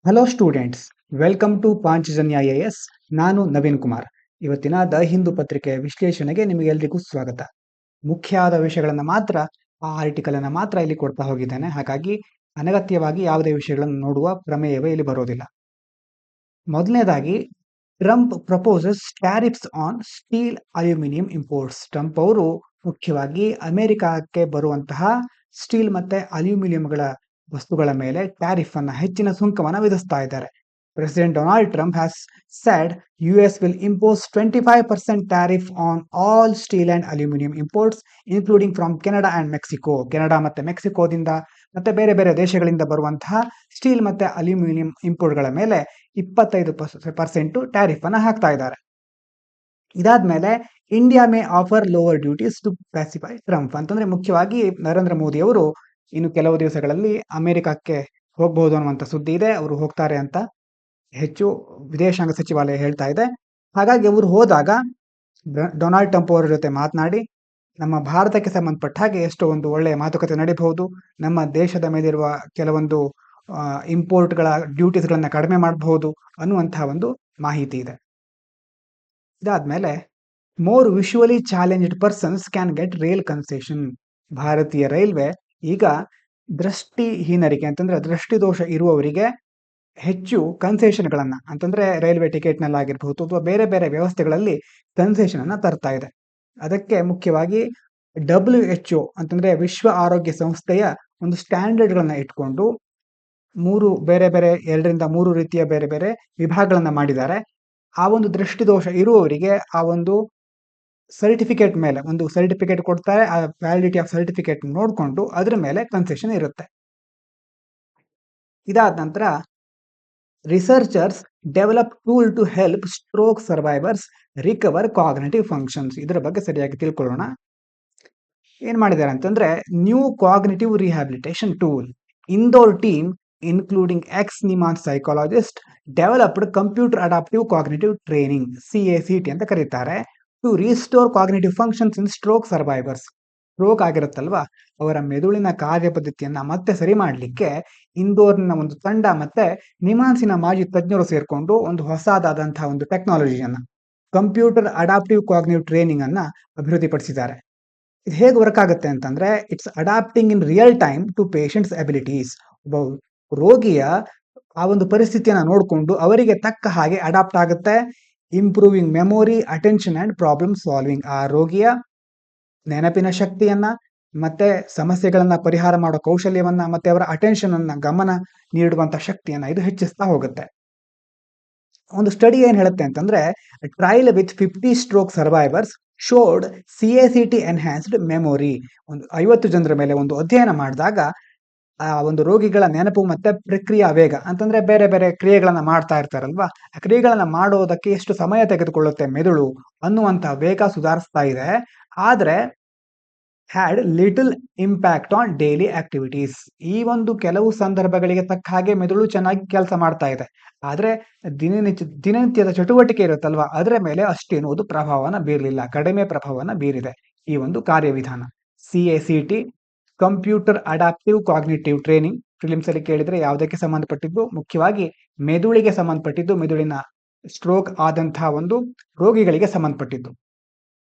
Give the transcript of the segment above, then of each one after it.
Hello students, welcome to Panchajanya IAS. ನಾನು ನವೀನ್ ಕುಮಾರ್. ಇವತ್ತಿನ the Hindu ಪತ್ರಿಕೆಯ ವಿಶ್ಲೇಷಣೆಗೆ ನಿಮಗೆಲ್ಲರಿಗೂ ಸ್ವಾಗತ. ಮುಖ್ಯವಾದ ವಿಷಯಗಳನ್ನು ಮಾತ್ರ, ಆ ಆರ್ಟಿಕಲ್ ಅನ್ನು ಮಾತ್ರ ಇಲ್ಲಿ ಕೊಡ್ತಾ ಹೋಗಿದ್ದೇನೆ. ಹಾಗಾಗಿ ಅನಗತ್ಯವಾಗಿ ಯಾವುದೇ ವಿಷಯಗಳನ್ನು ನೋಡುವ ಪ್ರಮೇಯವೇ ಇಲ್ಲಿ ಬರೋದಿಲ್ಲ. ಮೊದಲನೇದಾಗಿ, Trump proposes tariffs on steel aluminium imports. Trump ಅವರು ಮುಖ್ಯವಾಗಿ ಅಮೆರಿಕಕ್ಕೆ ಬರುವಂತಹ ಸ್ಟೀಲ್ ಮತ್ತೆ ಅಲ್ಯೂಮಿನಿಯಂಗಳ ವಸ್ತುಗಳ ಮೇಲೆ ಟ್ಯಾರಿಫ್ ಅನ್ನ, ಹೆಚ್ಚಿನ ಸುಂಕವನ್ನು ವಿಧಿಸ್ತಾ ಇದ್ದಾರೆ. President Donald Trump has said US will impose 25% tariff on all steel and aluminum imports, including from Canada and Mexico. Canada ಮತ್ತೆ ಮೆಕ್ಸಿಕೋದಿಂದ ಮತ್ತೆ ಬೇರೆ ಬೇರೆ ದೇಶಗಳಿಂದ ಬರುವಂತಹ ಸ್ಟೀಲ್ ಮತ್ತೆ ಅಲ್ಯೂಮಿನಿಯಂ ಇಂಪೋರ್ಟ್ಗಳ ಮೇಲೆ 25% ಟ್ಯಾರಿಫ್ ಅನ್ನ ಹಾಕ್ತಾ ಇದ್ದಾರೆ. ಇದಾದ್ಮೇಲೆ India may offer lower duties to pacify Trump. ಅಂತಂದ್ರೆ ಮುಖ್ಯವಾಗಿ ನರೇಂದ್ರ ಮೋದಿ ಅವರು ಇನ್ನು ಕೆಲವು ದಿವಸಗಳಲ್ಲಿ ಅಮೆರಿಕಕ್ಕೆ ಹೋಗಬಹುದು ಅನ್ನುವಂಥ ಸುದ್ದಿ ಇದೆ. ಅವರು ಹೋಗ್ತಾರೆ ಅಂತ ಹೆಚ್ಚು ವಿದೇಶಾಂಗ ಸಚಿವಾಲಯ ಹೇಳ್ತಾ ಇದೆ. ಹಾಗಾಗಿ ಅವರು ಹೋದಾಗ ಡೊನಾಲ್ಡ್ ಟ್ರಂಪ್ ಅವರ ಜೊತೆ ಮಾತನಾಡಿ ನಮ್ಮ ಭಾರತಕ್ಕೆ ಸಂಬಂಧಪಟ್ಟ ಹಾಗೆ ಎಷ್ಟೋ ಒಂದು ಒಳ್ಳೆಯ ಮಾತುಕತೆ ನಡೀಬಹುದು, ನಮ್ಮ ದೇಶದ ಮೇಲಿರುವ ಕೆಲವೊಂದು ಇಂಪೋರ್ಟ್ಗಳ ಡ್ಯೂಟೀಸ್ಗಳನ್ನ ಕಡಿಮೆ ಮಾಡಬಹುದು ಅನ್ನುವಂತಹ ಒಂದು ಮಾಹಿತಿ ಇದೆ. ಇದಾದ್ಮೇಲೆ more visually challenged persons can get rail concession. ಭಾರತೀಯ ರೈಲ್ವೆ ಈಗ ದೃಷ್ಟಿಹೀನರಿಗೆ ಅಂತಂದ್ರೆ ದೃಷ್ಟಿದೋಷ ಇರುವವರಿಗೆ ಹೆಚ್ಚು ಕನ್ಸೆಷನ್ಗಳನ್ನ, ಅಂತಂದ್ರೆ ರೈಲ್ವೆ ಟಿಕೆಟ್ನಲ್ಲಾಗಿರ್ಬಹುದು ಅಥವಾ ಬೇರೆ ಬೇರೆ ವ್ಯವಸ್ಥೆಗಳಲ್ಲಿ ಕನ್ಸೆಷನ್ ಅನ್ನ ತರ್ತಾ ಇದೆ. ಅದಕ್ಕೆ ಮುಖ್ಯವಾಗಿ WHO ಅಂತಂದ್ರೆ ವಿಶ್ವ ಆರೋಗ್ಯ ಸಂಸ್ಥೆಯ ಒಂದು ಸ್ಟ್ಯಾಂಡರ್ಡ್ಗಳನ್ನ ಇಟ್ಕೊಂಡು ಬೇರೆ ಬೇರೆ 2-3 ರೀತಿಯ ಬೇರೆ ಬೇರೆ ವಿಭಾಗಗಳನ್ನ ಮಾಡಿದ್ದಾರೆ. ಆ ಒಂದು ದೃಷ್ಟಿದೋಷ ಇರುವವರಿಗೆ ಆ ಒಂದು ಸರ್ಟಿಫಿಕೇಟ್ ಮೇಲೆ ಒಂದು ಸರ್ಟಿಫಿಕೇಟ್ ಕೊಡ್ತಾರೆ. ಆ ವ್ಯಾಲಿಡಿಟಿ ಆಫ್ ಸರ್ಟಿಫಿಕೇಟ್ ನೋಡಿಕೊಂಡು ಅದ್ರ ಮೇಲೆ ಕನ್ಸೆಷನ್ ಇರುತ್ತೆ. ಇದಾದ ನಂತರ researchers develop tool to help stroke survivors recover cognitive functions. ಇದರ ಬಗ್ಗೆ ಸರಿಯಾಗಿ ತಿಳ್ಕೊಳ್ಳೋಣ. ಏನ್ ಮಾಡಿದ್ದಾರೆ ಅಂತಂದ್ರೆ, new cognitive rehabilitation tool. Indore team including ex ನಿಮಾನ್ psychologist developed computer adaptive cognitive training, CACT ಅಂತ ಕರೀತಾರೆ, to restore cognitive functions in stroke survivors. Stroke ಆಗಿರುತ್ತಲ್ವಾ, ಅವರ ಮೆದುಳಿನ ಕಾರ್ಯಪದ್ಧತಿಯನ್ನ ಮತ್ತೆ ಸರಿ ಮಾಡಲಿಕ್ಕೆ ಇಂದೋರ್ನ ಒಂದು ತಂಡ ಮತ್ತೆ ನಿಮಾನ್ಸಿನ ಮಾಜಿ ತಜ್ಞರು ಸೇರ್ಕೊಂಡು ಒಂದು ಹೊಸದಾದಂತಹ ಒಂದು ಟೆಕ್ನಾಲಜಿಯನ್ನ, ಕಂಪ್ಯೂಟರ್ ಅಡಾಪ್ಟಿವ್ ಕಾಗ್ನಿಟಿವ್ ಟ್ರೈನಿಂಗ್ ಅನ್ನ ಅಭಿವೃದ್ಧಿಪಡಿಸಿದ್ದಾರೆ. ಇದು ಹೇಗೆ ವರ್ಕ್ ಆಗುತ್ತೆ ಅಂತಂದ್ರೆ, it's adapting in real time to patients abilities. ಒಬ್ಬ ರೋಗಿಯ ಆ ಒಂದು ಪರಿಸ್ಥಿತಿಯನ್ನ ನೋಡಿಕೊಂಡು ಅವರಿಗೆ ತಕ್ಕ ಹಾಗೆ ಅಡಾಪ್ಟ್ ಆಗುತ್ತೆ. Improving memory, attention and problem solving. ಆ ರೋಗಿಯ ನೆನಪಿನ ಶಕ್ತಿಯನ್ನ ಮತ್ತೆ ಸಮಸ್ಯೆಗಳನ್ನ ಪರಿಹಾರ ಮಾಡೋ ಕೌಶಲ್ಯವನ್ನ ಮತ್ತೆ ಅವರ ಅಟೆನ್ಷನ್ ಅನ್ನ, ಗಮನ ನೀಡುವಂತ ಶಕ್ತಿಯನ್ನ ಇದು ಹೆಚ್ಚಿಸ್ತಾ ಹೋಗುತ್ತೆ. ಒಂದು ಸ್ಟಡಿ ಏನ್ ಹೇಳುತ್ತೆ ಅಂತಂದ್ರೆ, trial with 50 stroke survivors showed CACT enhanced memory. ಒಂದು 50 ಜನರ ಮೇಲೆ ಒಂದು ಅಧ್ಯಯನ ಮಾಡಿದಾಗ ಆ ಒಂದು ರೋಗಿಗಳ ನೆನಪು ಮತ್ತೆ ಪ್ರಕ್ರಿಯಾ ವೇಗ, ಅಂತಂದ್ರೆ ಬೇರೆ ಬೇರೆ ಕ್ರಿಯೆಗಳನ್ನ ಮಾಡ್ತಾ ಇರ್ತಾರಲ್ವಾ, ಆ ಕ್ರಿಯೆಗಳನ್ನ ಮಾಡೋದಕ್ಕೆ ಎಷ್ಟು ಸಮಯ ತೆಗೆದುಕೊಳ್ಳುತ್ತೆ ಮೆದುಳು ಅನ್ನುವಂತಹ ವೇಗ ಸುಧಾರಿಸ್ತಾ ಇದೆ. ಆದ್ರೆ had little impact on daily activities. ಈ ಒಂದು ಕೆಲವು ಸಂದರ್ಭಗಳಿಗೆ ತಕ್ಕ ಹಾಗೆ ಮೆದುಳು ಚೆನ್ನಾಗಿ ಕೆಲಸ ಮಾಡ್ತಾ ಇದೆ, ಆದ್ರೆ ದಿನನಿತ್ಯದ ಚಟುವಟಿಕೆ ಇರುತ್ತಲ್ವಾ, ಅದರ ಮೇಲೆ ಅಷ್ಟೇನು ಪ್ರಭಾವನ ಬೀರಲಿಲ್ಲ, ಕಡಿಮೆ ಪ್ರಭಾವನ ಬೀರಿದೆ ಈ ಒಂದು ಕಾರ್ಯವಿಧಾನ. CACT computer adaptive cognitive training. Films ಅಲ್ಲಿ ಕೇಳಿದ್ರೆ ಯಾವುದಕ್ಕೆ ಸಂಬಂಧಪಟ್ಟಿದ್ದು? ಮುಖ್ಯವಾಗಿ ಮೆದುಳಿಗೆ ಸಂಬಂಧಪಟ್ಟಿದ್ದು, ಮೆದುಳಿನ ಸ್ಟ್ರೋಕ್ ಆದಂತಹ ಒಂದು ರೋಗಿಗಳಿಗೆ ಸಂಬಂಧಪಟ್ಟಿದ್ದು.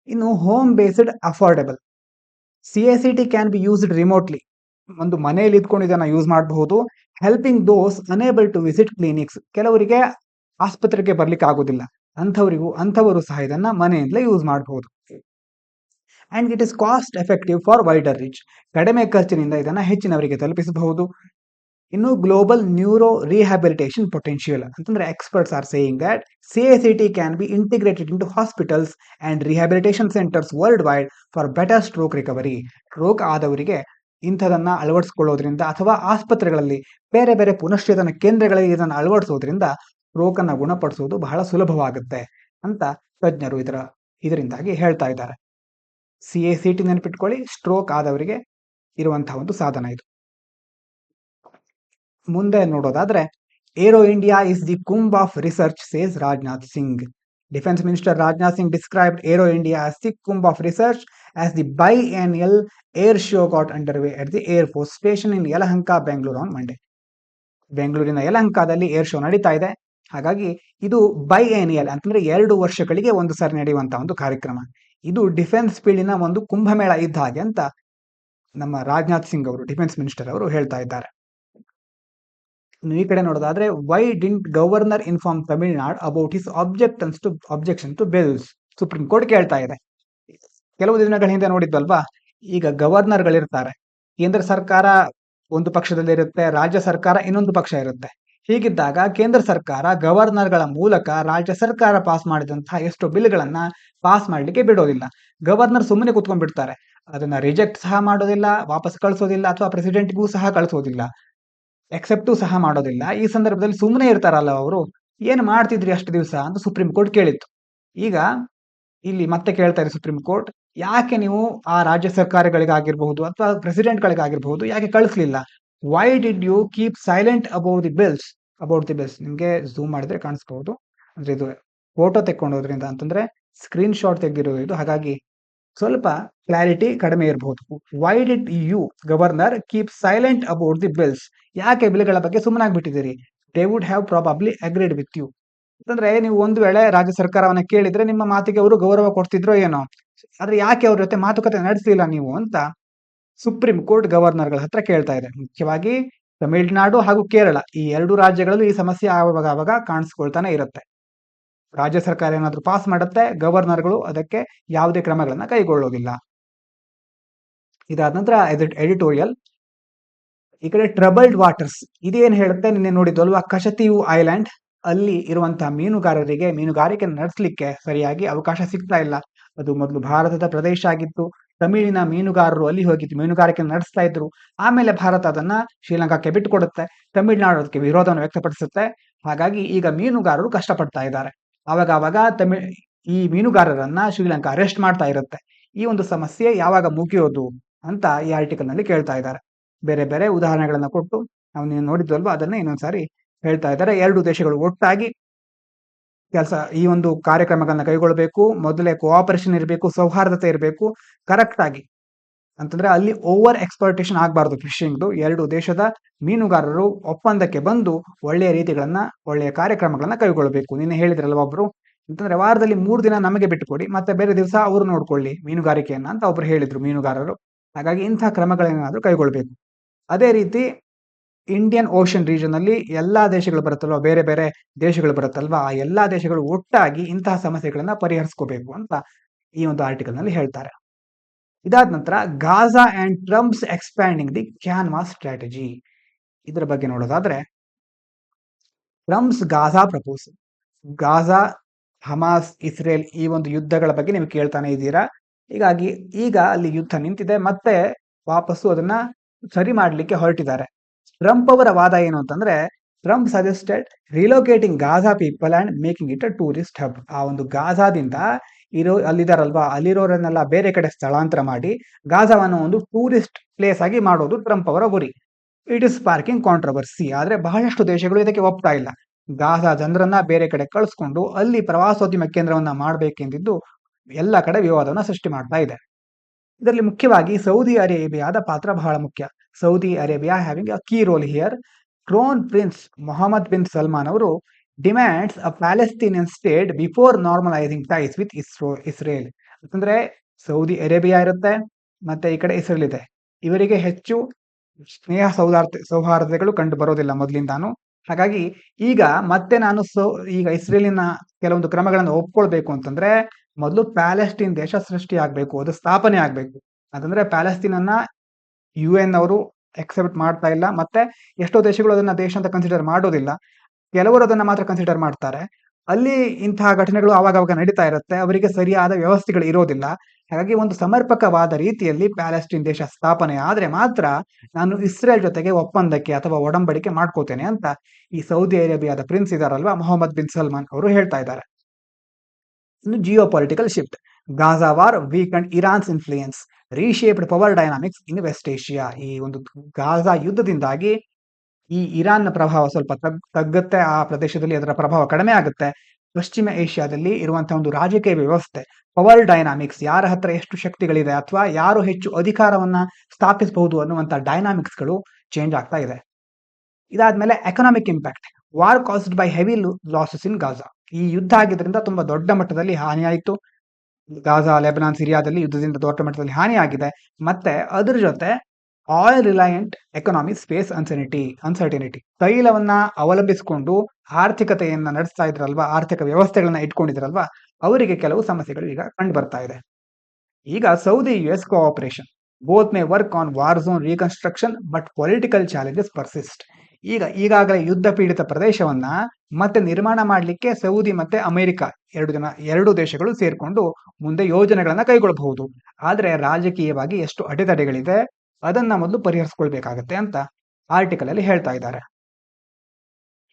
ಇನ್ನು home based affordable. CACT can be used remotely. ಒಂದು ಮನೆಯಲ್ಲಿ ಇದ್ಕೊಂಡು ಇದನ್ನ ಯೂಸ್ ಮಾಡಬಹುದು. Helping those unable to visit clinics. ಕೆಲವರಿಗೆ ಆಸ್ಪತ್ರೆಗೆ ಬರ್ಲಿಕ್ಕೆ ಆಗೋದಿಲ್ಲ, ಅಂಥವರು ಸಹ ಇದನ್ನ ಮನೆಯಿಂದಲೇ ಯೂಸ್ ಮಾಡಬಹುದು. And it is cost effective for wider reach. ಕಡಿಮೆ ಖರ್ಚಿನಿಂದ ಇದನ್ನ ಹೆಚ್ಚಿನವರಿಗೆ ತಲುಪಿಸಬಹುದು. ಇನ್ನು ಗ್ಲೋಬಲ್ ನ್ಯೂರೋ ರಿಹ್ಯಾಬಿಲಿಟೇಷನ್ ಪೊಟೆನ್ಷಿಯಲ್ ಅಂತಂದ್ರೆ, experts are saying that CACT can be integrated into hospitals and rehabilitation centres world wide for better stroke recovery. Stroke ಆದವರಿಗೆ ಇಂಥದನ್ನ ಅಳವಡಿಸಿಕೊಳ್ಳೋದ್ರಿಂದ ಅಥವಾ ಆಸ್ಪತ್ರೆಗಳಲ್ಲಿ ಬೇರೆ ಬೇರೆ ಪುನಶ್ಚೇತನ ಕೇಂದ್ರಗಳಲ್ಲಿ ಇದನ್ನು ಅಳವಡಿಸೋದ್ರಿಂದ ಸ್ಟ್ರೋಕ್ ಅನ್ನ ಗುಣಪಡಿಸೋದು ಬಹಳ ಸುಲಭವಾಗುತ್ತೆ ಅಂತ ತಜ್ಞರು ಇದರಿಂದಾಗಿ ಹೇಳ್ತಾ ಇದ್ದಾರೆ. CACT ನೆನಪಿಟ್ಕೊಳ್ಳಿ, ಸ್ಟ್ರೋಕ್ ಆದವರಿಗೆ ಇರುವಂತಹ ಒಂದು ಸಾಧನ ಇದು. ಮುಂದೆ ನೋಡೋದಾದ್ರೆ, Aero India is the Kumbh of research, says Rajnath Singh. Defence minister Rajnath Singh described Aero India as the Kumbh of research as the biennial air show got underway at the Air Force Station in Yelahanka, Bangalore on Monday. ಬೆಂಗಳೂರಿನ ಯಲಹಂಕದಲ್ಲಿ air show ನಡೀತಾ ಇದೆ. ಹಾಗಾಗಿ ಇದು ಬೈಎನಿಯಲ್ ಅಂತಂದ್ರೆ 2 ವರ್ಷಗಳಿಗೆ ಒಂದು ಸಾರಿ ನಡೆಯುವಂತಹ ಒಂದು ಕಾರ್ಯಕ್ರಮ. ಇದು ಡಿಫೆನ್ಸ್ ಫೀಲ್ಡಿನ ಒಂದು ಕುಂಭಮೇಳ ಇದ್ದ ಹಾಗೆ ಅಂತ ನಮ್ಮ ರಾಜನಾಥ್ ಸಿಂಗ್ ಅವರು, ಡಿಫೆನ್ಸ್ ಮಿನಿಸ್ಟರ್ ಅವರು ಹೇಳ್ತಾ ಇದ್ದಾರೆ. ಈ ಕಡೆ ನೋಡೋದಾದ್ರೆ, why didn't governor inform Tamil Nadu about his objection to bills? Supreme court ಕೇಳ್ತಾ ಇದೆ. ಕೆಲವು ದಿನಗಳ ಹಿಂದೆ ನೋಡಿದ್ವಲ್ವಾ, ಈಗ ಗವರ್ನರ್ಗಳಿರ್ತಾರೆ. ಕೇಂದ್ರ ಸರ್ಕಾರ ಒಂದು ಪಕ್ಷದಲ್ಲಿ ಇರುತ್ತೆ, ರಾಜ್ಯ ಸರ್ಕಾರ ಇನ್ನೊಂದು ಪಕ್ಷ ಇರುತ್ತೆ. ಹೀಗಿದ್ದಾಗ ಕೇಂದ್ರ ಸರ್ಕಾರ ಗವರ್ನರ್ಗಳ ಮೂಲಕ ರಾಜ್ಯ ಸರ್ಕಾರ ಪಾಸ್ ಮಾಡಿದಂತಹ ಎಷ್ಟೋ ಬಿಲ್ಗಳನ್ನ ಪಾಸ್ ಮಾಡ್ಲಿಕ್ಕೆ ಬಿಡೋದಿಲ್ಲ. ಗವರ್ನರ್ ಸುಮ್ಮನೆ ಕೂತ್ಕೊಂಡ್ಬಿಡ್ತಾರೆ. ಅದನ್ನ ರಿಜೆಕ್ಟ್ ಸಹ ಮಾಡೋದಿಲ್ಲ, ವಾಪಸ್ ಕಳಿಸೋದಿಲ್ಲ, ಅಥವಾ ಪ್ರೆಸಿಡೆಂಟ್ಗೂ ಸಹ ಕಳಿಸೋದಿಲ್ಲ, ಎಕ್ಸೆಪ್ಟು ಸಹ ಮಾಡೋದಿಲ್ಲ. ಈ ಸಂದರ್ಭದಲ್ಲಿ ಸುಮ್ಮನೆ ಇರ್ತಾರಲ್ಲ ಅವರು, ಏನ್ ಮಾಡ್ತಿದ್ರಿ ಅಷ್ಟು ದಿವಸ ಅಂತ ಸುಪ್ರೀಂ ಕೋರ್ಟ್ ಕೇಳಿತ್ತು. ಈಗ ಇಲ್ಲಿ ಮತ್ತೆ ಕೇಳ್ತಾ ಇದೆ ಸುಪ್ರೀಂ ಕೋರ್ಟ್, ಯಾಕೆ ನೀವು ಆ ರಾಜ್ಯ ಸರ್ಕಾರಗಳಿಗಾಗಿರ್ಬಹುದು ಅಥವಾ ಪ್ರೆಸಿಡೆಂಟ್ಗಳಿಗಾಗಿರ್ಬಹುದು ಯಾಕೆ ಕಳಿಸ್ಲಿಲ್ಲ? Why did you keep silent about the bills? ನಿಮ್ಗೆ ಝೂಮ್ ಮಾಡಿದ್ರೆ ಕಾಣಿಸ್ಬಹುದು. ಅಂದ್ರೆ ಇದು ಫೋಟೋ ತೆಕ್ಕೊಂಡೋದ್ರಿಂದ, ಅಂತಂದ್ರೆ ಸ್ಕ್ರೀನ್ ಶಾಟ್ ತೆಗೆದಿರೋದು ಇದು, ಹಾಗಾಗಿ ಸ್ವಲ್ಪ ಕ್ಲಾರಿಟಿ ಕಡಿಮೆ ಇರಬಹುದು. Why did you governor keep silent about the bills? ಯಾಕೆ ಬಿಲ್ಗಳ ಬಗ್ಗೆ ಸುಮ್ಮನಾಗ್ಬಿಟ್ಟಿದ್ದೀರಿ? They would have probably agreed with you. ಅಂತಂದ್ರೆ ನೀವು ಒಂದು ವೇಳೆ ರಾಜ್ಯ ಸರ್ಕಾರವನ್ನ ಕೇಳಿದ್ರೆ ನಿಮ್ಮ ಮಾತಿಗೆ ಅವರು ಗೌರವ ಕೊಡ್ತಿದ್ರೋ ಏನೋ, ಆದ್ರೆ ಯಾಕೆ ಅವ್ರ ಜೊತೆ ಮಾತುಕತೆ ನಡೆಸಲಿಲ್ಲ ನೀವು ಅಂತ ಸುಪ್ರೀಂ ಕೋರ್ಟ್ ಗವರ್ನರ್ಗಳ ಹತ್ರ ಕೇಳ್ತಾ ಇದೆ. ಮುಖ್ಯವಾಗಿ ತಮಿಳುನಾಡು ಹಾಗೂ ಕೇರಳ, ಈ 2 ರಾಜ್ಯಗಳಲ್ಲೂ ಈ ಸಮಸ್ಯೆ ಆವಾಗ ಕಾಣಿಸ್ಕೊಳ್ತಾನೆ ಇರುತ್ತೆ. ರಾಜ್ಯ ಸರ್ಕಾರ ಏನಾದ್ರೂ ಪಾಸ್ ಮಾಡುತ್ತೆ, ಗವರ್ನರ್ಗಳು ಅದಕ್ಕೆ ಯಾವುದೇ ಕ್ರಮಗಳನ್ನ ಕೈಗೊಳ್ಳೋದಿಲ್ಲ. ಇದಾದ ನಂತರ ಎಡಿಟೋರಿಯಲ್. ಈ ಕಡೆ ಟ್ರಬಲ್ಡ್ ವಾಟರ್ಸ್, ಇದೇನ್ ಹೇಳುತ್ತೆ? ನಿನ್ನೆ ನೋಡಿದ್ವಲ್ವಾ, ಕಶತೀವು ಐಲ್ಯಾಂಡ್ ಅಲ್ಲಿ ಇರುವಂತಹ ಮೀನುಗಾರರಿಗೆ ಮೀನುಗಾರಿಕೆ ನಡೆಸಲಿಕ್ಕೆ ಸರಿಯಾಗಿ ಅವಕಾಶ ಸಿಗ್ತಾ ಇಲ್ಲ. ಅದು ಮೊದಲು ಭಾರತದ ಪ್ರದೇಶ ಆಗಿತ್ತು. ತಮಿಳಿನ ಮೀನುಗಾರರು ಅಲ್ಲಿ ಹೋಗಿದ್ದು ಮೀನುಗಾರಿಕೆ ನಡೆಸ್ತಾ ಇದ್ರು. ಆಮೇಲೆ ಭಾರತ ಅದನ್ನ ಶ್ರೀಲಂಕಾಕ್ಕೆ ಬಿಟ್ಟುಕೊಡುತ್ತೆ. ತಮಿಳುನಾಡು ಅದಕ್ಕೆ ವಿರೋಧವನ್ನು ವ್ಯಕ್ತಪಡಿಸುತ್ತೆ. ಹಾಗಾಗಿ ಈಗ ಮೀನುಗಾರರು ಕಷ್ಟಪಡ್ತಾ ಇದ್ದಾರೆ. ಆವಾಗ ಈ ಮೀನುಗಾರರನ್ನ ಶ್ರೀಲಂಕಾ ಅರೆಸ್ಟ್ ಮಾಡ್ತಾ ಇರುತ್ತೆ. ಈ ಒಂದು ಸಮಸ್ಯೆ ಯಾವಾಗ ಮುಗಿಯೋದು ಅಂತ ಈ ಆರ್ಟಿಕಲ್ ನಲ್ಲಿ ಕೇಳ್ತಾ ಇದ್ದಾರೆ. ಬೇರೆ ಬೇರೆ ಉದಾಹರಣೆಗಳನ್ನ ಕೊಟ್ಟು, ನಾವು ನೀವು ನೋಡಿದ್ವಲ್ವಾ, ಅದನ್ನ ಇನ್ನೊಂದ್ಸಾರಿ ಹೇಳ್ತಾ ಇದ್ದಾರೆ. 2 ದೇಶಗಳು ಒಟ್ಟಾಗಿ ಈ ಒಂದು ಕಾರ್ಯಕ್ರಮಗಳನ್ನ ಕೈಗೊಳ್ಳಬೇಕು. ಮೊದಲೇ ಕೋಆಪರೇಷನ್ ಇರಬೇಕು, ಸೌಹಾರ್ದತೆ ಇರಬೇಕು, ಕರೆಕ್ಟ್ ಆಗಿ. ಅಂತಂದ್ರೆ ಅಲ್ಲಿ ಓವರ್ ಎಕ್ಸ್ಪ್ಲಾಯಿಟೇಷನ್ ಆಗಬಾರ್ದು ಫಿಶಿಂಗ್ದು. 2 ದೇಶದ ಮೀನುಗಾರರು ಒಪ್ಪಂದಕ್ಕೆ ಬಂದು ಒಳ್ಳೆಯ ರೀತಿಗಳನ್ನ, ಒಳ್ಳೆಯ ಕಾರ್ಯಕ್ರಮಗಳನ್ನ ಕೈಗೊಳ್ಳಬೇಕು. ನಿನ್ನೆ ಹೇಳಿದ್ರಲ್ವ ಒಬ್ರು, ಅಂತಂದ್ರೆ ವಾರದಲ್ಲಿ 3 ದಿನ ನಮಗೆ ಬಿಟ್ಟುಕೊಡಿ, ಮತ್ತೆ ಬೇರೆ ದಿವಸ ಅವರು ನೋಡ್ಕೊಳ್ಳಿ ಮೀನುಗಾರಿಕೆಯನ್ನ ಅಂತ ಒಬ್ರು ಹೇಳಿದ್ರು ಮೀನುಗಾರರು. ಹಾಗಾಗಿ ಇಂತಹ ಕ್ರಮಗಳೇನಾದ್ರೂ ಕೈಗೊಳ್ಬೇಕು. ಅದೇ ರೀತಿ ಇಂಡಿಯನ್ ಓಷನ್ ರೀಜನ್ ಅಲ್ಲಿ ಎಲ್ಲಾ ದೇಶಗಳು ಬರುತ್ತಲ್ವಾ, ಬೇರೆ ಬೇರೆ ದೇಶಗಳು ಬರುತ್ತಲ್ವಾ, ಆ ಎಲ್ಲಾ ದೇಶಗಳು ಒಟ್ಟಾಗಿ ಇಂತಹ ಸಮಸ್ಯೆಗಳನ್ನ ಪರಿಹರಿಸ್ಕೋಬೇಕು ಅಂತ ಈ ಒಂದು ಆರ್ಟಿಕಲ್ ನಲ್ಲಿ ಹೇಳ್ತಾರೆ. ಇದಾದ ನಂತರ Gaza and Trump's expanding the canvas strategy. ಇದರ ಬಗ್ಗೆ ನೋಡೋದಾದ್ರೆ, Trump's Gaza proposal. Gaza, Hamas, Israel ಈ ಒಂದು ಯುದ್ಧಗಳ ಬಗ್ಗೆ ನೀವು ಕೇಳ್ತಾನೆ ಇದ್ದೀರಾ. ಹೀಗಾಗಿ ಈಗ ಅಲ್ಲಿ ಯುದ್ಧ ನಿಂತಿದೆ, ಮತ್ತೆ ವಾಪಸ್ಸು ಅದನ್ನ ಸರಿ ಮಾಡ್ಲಿಕ್ಕೆ ಹೊರಟಿದ್ದಾರೆ. ಟ್ರಂಪ್ ಅವರ ವಾದ ಏನು ಅಂತಂದ್ರೆ, Trump suggested relocating Gaza people and making it a tourist hub. ಆ ಒಂದು ಗಾಜಾದಿಂದ ಅಲ್ಲಿದಾರಲ್ವಾ, ಅಲ್ಲಿರೋರನ್ನೆಲ್ಲ ಬೇರೆ ಕಡೆ ಸ್ಥಳಾಂತರ ಮಾಡಿ ಗಾಜಾವನ್ನು ಒಂದು ಟೂರಿಸ್ಟ್ ಪ್ಲೇಸ್ ಆಗಿ ಮಾಡೋದು ಟ್ರಂಪ್ ಅವರ ಗುರಿ. It is sparking controversy. ಆದ್ರೆ ಬಹಳಷ್ಟು ದೇಶಗಳು ಇದಕ್ಕೆ ಒಪ್ತಾ ಇಲ್ಲ. ಗಾಜಾ ಜನರನ್ನ ಬೇರೆ ಕಡೆ ಕಳಿಸ್ಕೊಂಡು ಅಲ್ಲಿ ಪ್ರವಾಸೋದ್ಯಮ ಕೇಂದ್ರವನ್ನ ಮಾಡಬೇಕೆಂದಿದ್ದು ಎಲ್ಲ ಕಡೆ ವಿವಾದವನ್ನ ಸೃಷ್ಟಿ ಮಾಡ್ತಾ ಇದೆ. ಇದರಲ್ಲಿ ಮುಖ್ಯವಾಗಿ ಸೌದಿ ಅರೇಬಿಯಾದ ಪಾತ್ರ ಬಹಳ ಮುಖ್ಯ. Saudi Arabia having a key role here. Crown prince Mohammed bin Salman ಅವರು demands a Palestinian state before normalising ties with Israel. ಅಂತಂದ್ರೆ ಸೌದಿ ಅರೇಬಿಯಾ ಇರುತ್ತೆ, ಮತ್ತೆ ಈ ಕಡೆ ಇಸ್ರೇಲ್ ಇದೆ. ಇವರಿಗೆ ಹೆಚ್ಚು ಸ್ನೇಹ ಸೌಹಾರ್ದತೆಗಳು ಕಂಡು ಬರೋದಿಲ್ಲ ಮೊದಲಿಂದಾನು. ಹಾಗಾಗಿ ಈಗ ಮತ್ತೆ ಈಗ ಇಸ್ರೇಲಿನ ಕೆಲವೊಂದು ಕ್ರಮಗಳನ್ನು ಒಪ್ಕೊಳ್ಬೇಕು ಅಂತಂದ್ರೆ ಮೊದಲು ಪ್ಯಾಲೆಸ್ಟೀನ್ ದೇಶ ಸೃಷ್ಟಿ ಆಗ್ಬೇಕು, ಅದು ಸ್ಥಾಪನೆ ಆಗ್ಬೇಕು. ಅಂತಂದ್ರೆ ಪ್ಯಾಲೆಸ್ತೀನನ್ನ UN ಅವರು ಎಕ್ಸೆಪ್ಟ್ ಮಾಡ್ತಾ ಇಲ್ಲ, ಮತ್ತೆ ಎಷ್ಟೋ ದೇಶಗಳು ಅದನ್ನ ದೇಶ ಅಂತ ಕನ್ಸಿಡರ್ ಮಾಡೋದಿಲ್ಲ. ಕೆಲವರು ಅದನ್ನ ಮಾತ್ರ ಕನ್ಸಿಡರ್ ಮಾಡ್ತಾರೆ. ಅಲ್ಲಿ ಇಂತಹ ಘಟನೆಗಳು ಆವಾಗ ನಡೀತಾ ಇರುತ್ತೆ, ಅವರಿಗೆ ಸರಿಯಾದ ವ್ಯವಸ್ಥೆಗಳು ಇರೋದಿಲ್ಲ. ಹಾಗಾಗಿ ಒಂದು ಸಮರ್ಪಕವಾದ ರೀತಿಯಲ್ಲಿ ಪ್ಯಾಲೆಸ್ಟೀನ್ ದೇಶ ಸ್ಥಾಪನೆ ಆದ್ರೆ ಮಾತ್ರ ನಾನು ಇಸ್ರೇಲ್ ಜೊತೆಗೆ ಒಪ್ಪಂದಕ್ಕೆ ಅಥವಾ ಒಡಂಬಡಿಕೆ ಮಾಡ್ಕೋತೇನೆ ಅಂತ ಈ ಸೌದಿ ಅರೇಬಿಯಾದ ಪ್ರಿನ್ಸ್ ಇದಾರಲ್ವಾ, ಮೊಹಮ್ಮದ್ ಬಿನ್ ಸಲ್ಮಾನ್ ಅವರು ಹೇಳ್ತಾ ಇದ್ದಾರೆ. ಇನ್ನು geo political shift. Gaza war weakened Iran's influence, reshaped power dynamics in West Asia. ಈ ಒಂದು ಗಾಜಾ ಯುದ್ಧದಿಂದಾಗಿ ಈ ಇರಾನ್ನ ಪ್ರಭಾವ ಸ್ವಲ್ಪ ತಗ್ಗುತ್ತೆ, ಆ ಪ್ರದೇಶದಲ್ಲಿ ಅದರ ಪ್ರಭಾವ ಕಡಿಮೆ ಆಗುತ್ತೆ. ಪಶ್ಚಿಮ ಏಷ್ಯಾದಲ್ಲಿ ಇರುವಂತಹ ಒಂದು ರಾಜಕೀಯ ವ್ಯವಸ್ಥೆ, ಪವರ್ ಡೈನಾಮಿಕ್ಸ್, ಯಾರ ಹತ್ರ ಎಷ್ಟು ಶಕ್ತಿಗಳಿದೆ ಅಥವಾ ಯಾರು ಹೆಚ್ಚು ಅಧಿಕಾರವನ್ನ ಸ್ಥಾಪಿಸಬಹುದು ಅನ್ನುವಂತ ಡೈನಾಮಿಕ್ಸ್ಗಳು ಚೇಂಜ್ ಆಗ್ತಾ ಇದೆ. ಇದಾದ್ಮೇಲೆ economic impact. War caused by heavy losses in Gaza. ಈ ಯುದ್ಧ ಆಗಿದ್ರಿಂದ ತುಂಬಾ ದೊಡ್ಡ ಮಟ್ಟದಲ್ಲಿ ಹಾನಿ ಆಯಿತು. ಗಾಜಾ, ಲೆಬನಾನ್, ಸಿರಿಯಾದಲ್ಲಿ ಯುದ್ಧದಿಂದ ದೊಡ್ಡ ಮಟ್ಟದಲ್ಲಿ ಹಾನಿ ಆಗಿದೆ. ಮತ್ತೆ ಅದ್ರ ಜೊತೆ oil reliant economies face uncertainty. ತೈಲವನ್ನ ಅವಲಂಬಿಸಿಕೊಂಡು ಆರ್ಥಿಕತೆಯನ್ನ ನಡೆಸ್ತಾ ಇದ್ರಲ್ವಾ, ಆರ್ಥಿಕ ವ್ಯವಸ್ಥೆಗಳನ್ನ ಇಟ್ಕೊಂಡಿದ್ರಲ್ವಾ, ಅವರಿಗೆ ಕೆಲವು ಸಮಸ್ಯೆಗಳು ಈಗ ಕಂಡು ಬರ್ತಾ ಇದೆ. ಈಗ Saudi US cooperation both May work on war zone reconstruction but political challenges persist. ಈಗಾಗಲೇ ಯುದ್ಧ ಪೀಡಿತ ಪ್ರದೇಶವನ್ನ ಮತ್ತೆ ನಿರ್ಮಾಣ ಮಾಡಲಿಕ್ಕೆ ಸೌದಿ ಮತ್ತೆ ಅಮೆರಿಕ ಎರಡು ದೇಶಗಳು ಸೇರ್ಕೊಂಡು ಮುಂದೆ ಯೋಜನೆಗಳನ್ನ ಕೈಗೊಳ್ಳಬಹುದು. ಆದ್ರೆ ರಾಜಕೀಯವಾಗಿ ಎಷ್ಟು ಅಡೆತಡೆಗಳಿದೆ ಅದನ್ನ ಮೊದಲು ಪರಿಹರಿಸ್ಕೊಳ್ಬೇಕಾಗತ್ತೆ ಅಂತ ಆರ್ಟಿಕಲ್ ಅಲ್ಲಿ ಹೇಳ್ತಾ ಇದ್ದಾರೆ.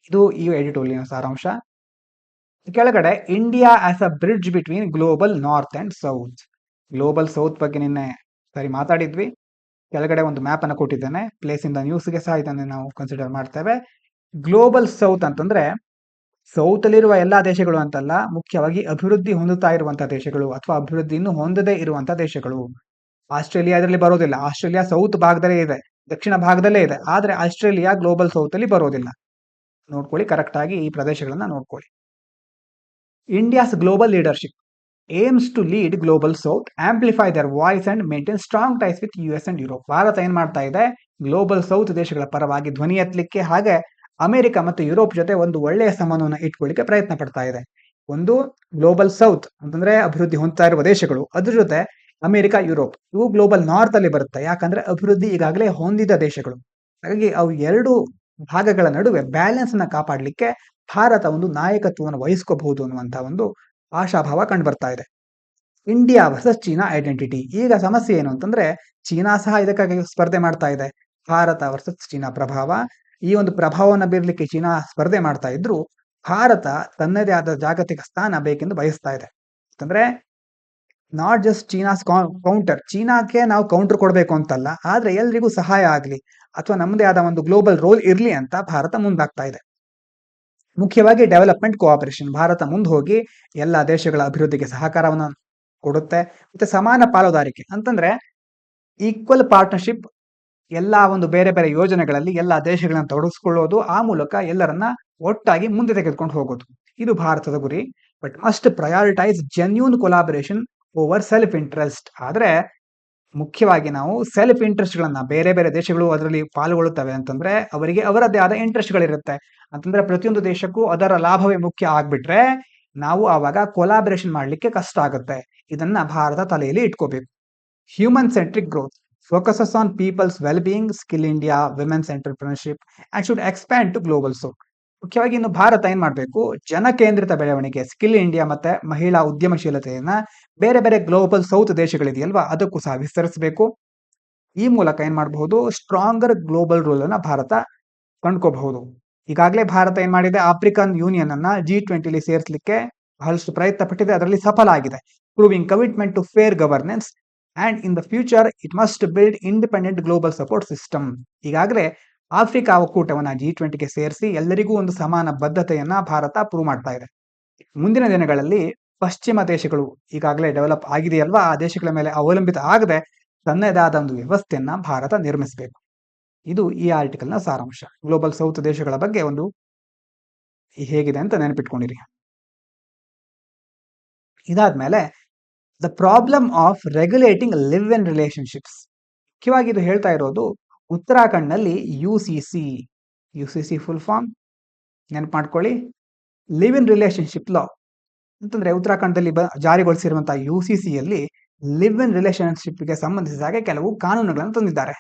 ಇದು ಈ ಎಡಿಟೋರಿಯಲ್ ಸಾರಾಂಶ. ಕೆಳಗಡೆ India as a bridge between global north and south. Global south ಬಗ್ಗೆ ನಿನ್ನೆ ಸರಿ ಮಾತಾಡಿದ್ವಿ. ಕೆಳಗಡೆ ಒಂದು ಮ್ಯಾಪ್ ಅನ್ನು ಕೊಟ್ಟಿದ್ದೇನೆ. ಪ್ಲೇಸ್ ಇನ್ ದ ನ್ಯೂಸ್ಗೆ ಸಹ ಇದನ್ನು ನಾವು ಕನ್ಸಿಡರ್ ಮಾಡ್ತೇವೆ. ಗ್ಲೋಬಲ್ ಸೌತ್ ಅಂತಂದ್ರೆ ಸೌತ್ ಅಲ್ಲಿರುವ ಎಲ್ಲಾ ದೇಶಗಳು ಅಂತಲ್ಲ, ಮುಖ್ಯವಾಗಿ ಅಭಿವೃದ್ಧಿ ಹೊಂದುತ್ತಾ ಇರುವಂತಹ ದೇಶಗಳು ಅಥವಾ ಅಭಿವೃದ್ಧಿ ಇನ್ನೂ ಹೊಂದದೇ ಇರುವಂತಹ ದೇಶಗಳು. ಆಸ್ಟ್ರೇಲಿಯಾ ಅದರಲ್ಲಿ ಬರೋದಿಲ್ಲ. ಆಸ್ಟ್ರೇಲಿಯಾ ಸೌತ್ ಭಾಗದಲ್ಲೇ ಇದೆ, ದಕ್ಷಿಣ ಭಾಗದಲ್ಲೇ ಇದೆ. ಆದ್ರೆ ಆಸ್ಟ್ರೇಲಿಯಾ ಗ್ಲೋಬಲ್ ಸೌತ್ ಅಲ್ಲಿ ಬರೋದಿಲ್ಲ. ನೋಡ್ಕೊಳ್ಳಿ, ಕರೆಕ್ಟ್ ಆಗಿ ಈ ಪ್ರದೇಶಗಳನ್ನ ನೋಡ್ಕೊಳ್ಳಿ. India's global leadership aims to lead global south, amplify their voice and maintain strong ties with US and Europe. Bharat ಏನ್ ಮಾಡ್ತಾ ಇದೆ, ಗ್ಲೋಬಲ್ ಸೌತ್ ದೇಶಗಳ ಪರವಾಗಿ ಧ್ವನಿ ಎತ್ತಲಿಕ್ಕೆ ಹಾಗೆ ಅಮೆರಿಕ ಮತ್ತು ಯುರೋಪ್ ಜೊತೆ ಒಂದು ಒಳ್ಳೆಯ ಸಂಬಂಧವನ್ನು ಇಟ್ಕೊಳ್ಳಿಕ್ಕೆ ಪ್ರಯತ್ನ ಪಡ್ತಾ ಇದೆ. ಒಂದು ಗ್ಲೋಬಲ್ ಸೌತ್ ಅಂತಂದ್ರೆ ಅಭಿವೃದ್ಧಿ ಹೊಂದ್ತಾ ಇರುವ ದೇಶಗಳು, ಅದ್ರ ಜೊತೆ ಅಮೆರಿಕ, ಯುರೋಪ್ ಇವು ಗ್ಲೋಬಲ್ ನಾರ್ತ್ ಅಲ್ಲಿ ಬರುತ್ತೆ. ಯಾಕಂದ್ರೆ ಅಭಿವೃದ್ಧಿ ಈಗಾಗಲೇ ಹೊಂದಿದ ದೇಶಗಳು. ಹಾಗಾಗಿ ಅವು ಎರಡು ಭಾಗಗಳ ನಡುವೆ ಬ್ಯಾಲೆನ್ಸ್ ನ ಕಾಪಾಡಲಿಕ್ಕೆ ಭಾರತ ಒಂದು ನಾಯಕತ್ವವನ್ನು ವಹಿಸ್ಕೋಬಹುದು ಅನ್ನುವಂತಹ ಒಂದು ಆಶಾಭಾವ ಕಂಡು ಬರ್ತಾ ಇದೆ. India versus China identity. ಈಗ ಸಮಸ್ಯೆ ಏನು ಅಂತಂದ್ರೆ ಚೀನಾ ಸಹ ಇದಕ್ಕಾಗಿ ಸ್ಪರ್ಧೆ ಮಾಡ್ತಾ ಇದೆ. ಭಾರತ ವರ್ಸಸ್ ಚೀನಾ ಪ್ರಭಾವ. ಈ ಒಂದು ಪ್ರಭಾವವನ್ನು ಬೀರ್ಲಿಕ್ಕೆ ಚೀನಾ ಸ್ಪರ್ಧೆ ಮಾಡ್ತಾ ಇದ್ರು, ಭಾರತ ತನ್ನದೇ ಆದ ಜಾಗತಿಕ ಸ್ಥಾನ ಬೇಕೆಂದು ಬಯಸ್ತಾ ಇದೆ. ಅಂತಂದ್ರೆ ನಾಟ್ ಜಸ್ಟ್ ಚೀನಾಸ್ ಕೌಂಟರ್, ಚೀನಾಕ್ಕೆ ನಾವು ಕೌಂಟರ್ ಕೊಡಬೇಕು ಅಂತಲ್ಲ, ಆದ್ರೆ ಎಲ್ರಿಗೂ ಸಹಾಯ ಆಗ್ಲಿ ಅಥವಾ ನಮ್ಮದೇ ಆದ ಒಂದು ಗ್ಲೋಬಲ್ ರೋಲ್ ಇರ್ಲಿ ಅಂತ ಭಾರತ ಮುಂದಾಗ್ತಾ ಇದೆ. ಮುಖ್ಯವಾಗಿ ಡೆವಲಪ್ಮೆಂಟ್ ಕೋಆಪರೇಷನ್. ಭಾರತ ಮುಂದೆ ಹೋಗಿ ಎಲ್ಲ ದೇಶಗಳ ಅಭಿವೃದ್ಧಿಗೆ ಸಹಕಾರವನ್ನು ಕೊಡುತ್ತೆ. ಮತ್ತೆ ಸಮಾನ ಪಾಲುದಾರಿಕೆ ಅಂತಂದ್ರೆ ಈಕ್ವಲ್ ಪಾರ್ಟ್ನರ್ಶಿಪ್. ಎಲ್ಲಾ ಒಂದು ಬೇರೆ ಬೇರೆ ಯೋಜನೆಗಳಲ್ಲಿ ಎಲ್ಲಾ ದೇಶಗಳನ್ನ ತೊಡಗಿಸ್ಕೊಳ್ಳೋದು, ಆ ಮೂಲಕ ಎಲ್ಲರನ್ನ ಒಟ್ಟಾಗಿ ಮುಂದೆ ತೆಗೆದುಕೊಂಡು ಹೋಗೋದು, ಇದು ಭಾರತದ ಗುರಿ. But must prioritise genuine collaboration over self interest. ಆದ್ರೆ ಮುಖ್ಯವಾಗಿ ನಾವು ಸೆಲ್ಫ್ ಇಂಟ್ರೆಸ್ಟ್ ಗಳನ್ನ, ಬೇರೆ ಬೇರೆ ದೇಶಗಳು ಅದರಲ್ಲಿ ಪಾಲ್ಗೊಳ್ಳುತ್ತವೆ ಅಂತಂದ್ರೆ ಅವರಿಗೆ ಅವರದ್ದೇ ಆದ ಇಂಟ್ರೆಸ್ಟ್ ಗಳಿರುತ್ತೆ. ಅಂತಂದ್ರೆ ಪ್ರತಿಯೊಂದು ದೇಶಕ್ಕೂ ಅದರ ಲಾಭವೇ ಮುಖ್ಯ ಆಗ್ಬಿಟ್ರೆ ನಾವು ಆವಾಗ ಕೊಲಾಬರೇಷನ್ ಮಾಡ್ಲಿಕ್ಕೆ ಕಷ್ಟ ಆಗುತ್ತೆ. ಇದನ್ನ ಭಾರತ ತಲೆಯಲ್ಲಿ ಇಟ್ಕೋಬೇಕು. Human centric growth focuses on people's well being, skill India, women's entrepreneurship and should expand to global south. ಮುಖ್ಯವಾಗಿ ಇನ್ನು ಭಾರತ ಏನ್ ಮಾಡಬೇಕು, ಜನಕೇಂದ್ರಿತ ಬೆಳವಣಿಗೆ, ಸ್ಕಿಲ್ ಇಂಡಿಯಾ ಮತ್ತೆ ಮಹಿಳಾ ಉದ್ಯಮಶೀಲತೆಯನ್ನ ಬೇರೆ ಬೇರೆ ಗ್ಲೋಬಲ್ ಸೌತ್ ದೇಶಗಳಿದೆಯಲ್ವಾ ಅದಕ್ಕೂ ಸಹ ವಿಸ್ತರಿಸಬೇಕು. ಈ ಮೂಲಕ ಏನ್ ಮಾಡಬಹುದು, ಸ್ಟ್ರಾಂಗರ್ ಗ್ಲೋಬಲ್ ರೂಲ್ ಅನ್ನ ಭಾರತ ಕಂಡ್ಕೋಬಹುದು. ಈಗಾಗಲೇ ಭಾರತ ಏನ್ ಮಾಡಿದೆ, ಆಫ್ರಿಕನ್ ಯೂನಿಯನ್ ಅನ್ನ G20 ಸೇರಿಸಲಿಕ್ಕೆ ಬಹಳಷ್ಟು ಪ್ರಯತ್ನ ಪಟ್ಟಿದೆ, ಅದರಲ್ಲಿ ಸಫಲ ಆಗಿದೆ. Proving commitment to fair governance and in the future it must build independent global support system. ಈಗಾಗಲೇ ಆಫ್ರಿಕಾ ಒಕ್ಕೂಟವನ್ನ G20 ಸೇರಿಸಿ ಎಲ್ಲರಿಗೂ ಒಂದು ಸಮಾನ ಬದ್ಧತೆಯನ್ನ ಭಾರತ ಪ್ರೂವ್ ಮಾಡ್ತಾ ಇದೆ. ಮುಂದಿನ ದಿನಗಳಲ್ಲಿ ಪಶ್ಚಿಮ ದೇಶಗಳು ಈಗಾಗಲೇ ಡೆವಲಪ್ ಆಗಿದೆಯಲ್ವಾ, ಆ ದೇಶಗಳ ಮೇಲೆ ಅವಲಂಬಿತ ಆಗದೆ ತನ್ನದಾದ ಒಂದು ವ್ಯವಸ್ಥೆಯನ್ನ ಭಾರತ ನಿರ್ಮಿಸಬೇಕು. ಇದು ಈ ಆರ್ಟಿಕಲ್ನ ಸಾರಾಂಶ. ಗ್ಲೋಬಲ್ ಸೌತ್ ದೇಶಗಳ ಬಗ್ಗೆ ಒಂದು ಹೇಗಿದೆ ಅಂತ ನೆನಪಿಟ್ಕೊಂಡಿರಿ. ಇದಾದ್ಮೇಲೆ the problem of regulating live in relationships. ಮುಖ್ಯವಾಗಿ ಇದು ಹೇಳ್ತಾ ಇರೋದು ಉತ್ತರಾಖಂಡ್ ನಲ್ಲಿ ಯುಸಿಸಿ ಫುಲ್ ಫಾರ್ಮ್ ನೆನಪು ಮಾಡ್ಕೊಳ್ಳಿ. ಲಿವ್ ಇನ್ ರಿಲೇಶನ್ಶಿಪ್ ಲಾ ಅಂತಂದ್ರೆ ಉತ್ತರಾಖಂಡದಲ್ಲಿ ಜಾರಿಗೊಳಿಸಿರುವಂತಹ UCCಯಲ್ಲಿ ಲಿವ್ ಇನ್ ರಿಲೇಶನ್ಶಿಪ್ಗೆ ಸಂಬಂಧಿಸಿದ ಹಾಗೆ ಕೆಲವು ಕಾನೂನುಗಳನ್ನು ತಂದಿದ್ದಾರೆ.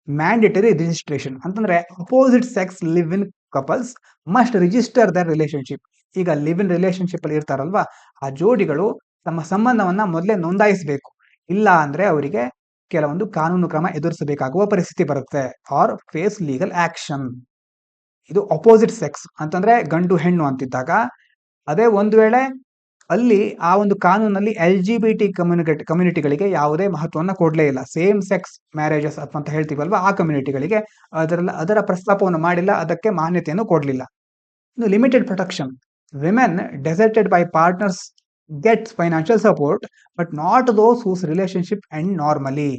ಮ್ಯಾಂಡೇಟರಿ ರಿಜಿಸ್ಟ್ರೇಷನ್ ಅಂತಂದ್ರೆ opposite sex live in couples must register their relationship. ಈಗ ಲಿವ್ ಇನ್ ರಿಲೇಶನ್ಶಿಪ್ ಅಲ್ಲಿ ಇರ್ತಾರಲ್ವಾ, ಆ ಜೋಡಿಗಳು ತಮ್ಮ ಸಂಬಂಧವನ್ನ ಮೊದಲೇ ನೋಂದಾಯಿಸಬೇಕು. ಇಲ್ಲ ಅಂದ್ರೆ ಅವರಿಗೆ ಕೆಲವೊಂದು ಕಾನೂನು ಕ್ರಮ ಎದುರಿಸಬೇಕಾಗುವ ಪರಿಸ್ಥಿತಿ ಬರುತ್ತೆ, ಆರ್ ಫೇಸ್ ಲೀಗಲ್ ಆಕ್ಷನ್. ಇದು ಅಪೋಸಿಟ್ ಸೆಕ್ಸ್ ಅಂತಂದ್ರೆ ಗಂಡು ಹೆಣ್ಣು ಅಂತಿದ್ದಾಗ. ಅದೇ ಒಂದು ವೇಳೆ ಅಲ್ಲಿ ಆ ಒಂದು ಕಾನೂನಲ್ಲಿ LGBT ಕಮ್ಯುನಿಟಿಗಳಿಗೆ ಯಾವುದೇ ಮಹತ್ವವನ್ನು ಕೊಡ್ಲೇ ಇಲ್ಲ, ಸೇಮ್ ಸೆಕ್ಸ್ ಮ್ಯಾರೇಜಸ್ ಅಂತ ಹೇಳ್ತೀವಲ್ವಾ, ಆ ಕಮ್ಯುನಿಟಿಗಳಿಗೆ ಅದರ ಪ್ರಸ್ತಾಪವನ್ನು ಮಾಡಿಲ್ಲ, ಅದಕ್ಕೆ ಮಾನ್ಯತೆಯನ್ನು ಕೊಡಲಿಲ್ಲ. ಇನ್ನು limited protection. Women deserted by partners gets financial support but not those whose relationship end normally.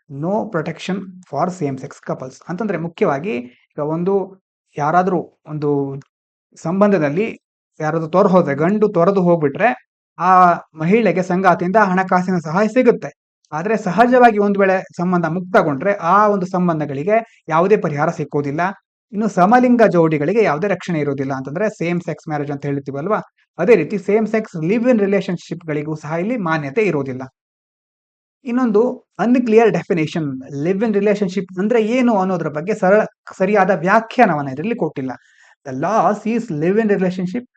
No protection for same sex couples ಅಂತಂದ್ರೆ ಮುಖ್ಯವಾಗಿ ಈಗ ಒಂದು ಯಾರಾದ್ರೂ ಒಂದು ಸಂಬಂಧದಲ್ಲಿ ಯಾರಾದ್ರೂ ಹೋದ್ರೆ, ಗಂಡು ತೊರೆದು ಹೋಗ್ಬಿಟ್ರೆ ಆ ಮಹಿಳೆಗೆ ಸಂಗಾತಿಯಿಂದ ಹಣಕಾಸಿನ ಸಹಾಯ ಸಿಗುತ್ತೆ. ಆದ್ರೆ ಸಹಜವಾಗಿ ಒಂದು ವೇಳೆ ಸಂಬಂಧ ಮುಕ್ತಗೊಂಡ್ರೆ ಆ ಒಂದು ಸಂಬಂಧಗಳಿಗೆ ಯಾವುದೇ ಪರಿಹಾರ ಸಿಕ್ಕೋದಿಲ್ಲ. ಇನ್ನು ಸಮಲಿಂಗ ಜೋಡಿಗಳಿಗೆ ಯಾವುದೇ ರಕ್ಷಣೆ ಇರೋದಿಲ್ಲ. ಅಂತಂದ್ರೆ ಸೇಮ್ ಸೆಕ್ಸ್ ಮ್ಯಾರೇಜ್ ಅಂತ ಹೇಳ್ತೀವಲ್ವಾ, ಅದೇ ರೀತಿ same sex live in relationship ಗಳಿಗೂ ಸಹ ಇಲ್ಲಿ ಮಾನ್ಯತೆ ಇರೋದಿಲ್ಲ. ಇನ್ನೊಂದು unclear definition, live in relationship ಅಂದ್ರೆ ಏನು ಅನ್ನೋದ್ರ ಬಗ್ಗೆ ಸರಿಯಾದ ವ್ಯಾಖ್ಯಾನವನ್ನ ಇದರಲ್ಲಿ ಕೊಟ್ಟಿಲ್ಲ. The law sees live in relationship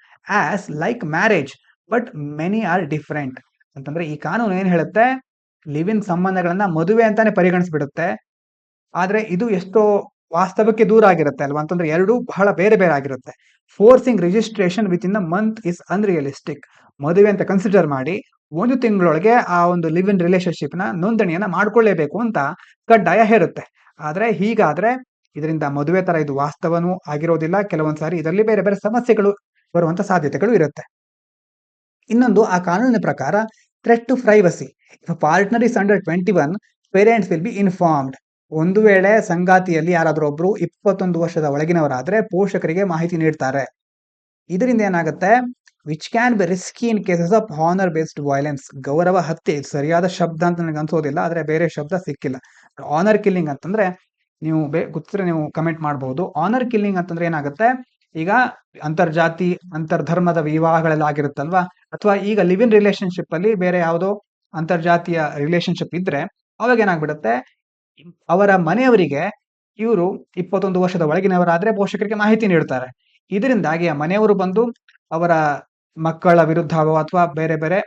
as like marriage but many are different. ಅಂತಂದ್ರೆ ಈ ಕಾನೂನು ಏನ್ ಹೇಳುತ್ತೆ, ಲಿವ್ ಇನ್ ಸಂಬಂಧಗಳನ್ನ ಮದುವೆ ಅಂತಾನೆ ಪರಿಗಣಿಸ್ಬಿಡುತ್ತೆ. ಆದ್ರೆ ಇದು ಎಷ್ಟೋ ವಾಸ್ತವಕ್ಕೆ ದೂರ ಆಗಿರುತ್ತೆ ಅಲ್ವಾ, ಅಂತಂದ್ರೆ ಎರಡು ಬಹಳ ಬೇರೆ ಬೇರೆ ಆಗಿರುತ್ತೆ. Forcing registration with in the month is unrealistic. ಮದುವೆ ಅಂತ ಕನ್ಸಿಡರ್ ಮಾಡಿ ಒಂದು ತಿಂಗಳೊಳಗೆ ಆ ಒಂದು ಲಿವ್ ಇನ್ ರಿಲೇಶನ್ಶಿಪ್ ನ ನೋಂದಣಿಯನ್ನ ಮಾಡ್ಕೊಳ್ಳೇಬೇಕು ಅಂತ ಕಡ್ಡಾಯ ಹೇರುತ್ತೆ. ಆದ್ರೆ ಹೀಗಾದ್ರೆ ಇದರಿಂದ ಮದುವೆ ತರ ಇದು ವಾಸ್ತವನೂ ಆಗಿರೋದಿಲ್ಲ. ಕೆಲವೊಂದ್ಸಾರಿ ಇದರಲ್ಲಿ ಬೇರೆ ಬೇರೆ ಸಮಸ್ಯೆಗಳು ಬರುವಂತ ಸಾಧ್ಯತೆಗಳು ಇರುತ್ತೆ. ಇನ್ನೊಂದು, ಆ ಕಾನೂನಿನ ಪ್ರಕಾರ threat to privacy. If partner is under 21, parents will be informed. ಒಂದು ವೇಳೆ ಸಂಗಾತಿಯಲ್ಲಿ ಯಾರಾದ್ರೂ ಒಬ್ರು 21 ವರ್ಷದ ಒಳಗಿನವರಾದ್ರೆ ಪೋಷಕರಿಗೆ ಮಾಹಿತಿ ನೀಡ್ತಾರೆ. ಇದರಿಂದ ಏನಾಗುತ್ತೆ, which can be risky in cases of honour based violence. ಗೌರವ ಹತ್ಯೆ ಸರಿಯಾದ ಶಬ್ದ ಅಂತ ನನಗೆ ಅನ್ಸೋದಿಲ್ಲ, ಆದ್ರೆ ಬೇರೆ ಶಬ್ದ ಸಿಕ್ಕಿಲ್ಲ. ಆನರ್ ಕಿಲ್ಲಿಂಗ್ ಅಂತಂದ್ರೆ ನೀವು ಗೊತ್ತಿದ್ರೆ ನೀವು ಕಮೆಂಟ್ ಮಾಡಬಹುದು. ಆನರ್ ಕಿಲ್ಲಿಂಗ್ ಅಂತಂದ್ರೆ ಏನಾಗುತ್ತೆ, ಈಗ ಅಂತರ್ಜಾತಿ ಅಂತರ್ಧರ್ಮದ ವಿವಾಹಗಳೆಲ್ಲ ಆಗಿರುತ್ತಲ್ವಾ, ಅಥವಾ ಈಗ ಲಿವ್ ಇನ್ ರಿಲೇಶನ್ಶಿಪ್ ಅಲ್ಲಿ ಬೇರೆ ಯಾವುದೋ ಅಂತರ್ಜಾತಿಯ ರಿಲೇಶನ್ಶಿಪ್ ಇದ್ರೆ ಅವಾಗ ಏನಾಗ್ಬಿಡುತ್ತೆ, ಅವರ ಮನೆಯವರಿಗೆ ಇವರು 21 ವರ್ಷದ ಒಳಗಿನವರಾದ್ರೆ ಪೋಷಕರಿಗೆ ಮಾಹಿತಿ ನೀಡ್ತಾರೆ. ಇದರಿಂದಾಗಿ ಆ ಮನೆಯವರು ಬಂದು ಅವರ ಮಕ್ಕಳ ವಿರುದ್ಧವೋ ಅಥವಾ ಬೇರೆ ಬೇರೆ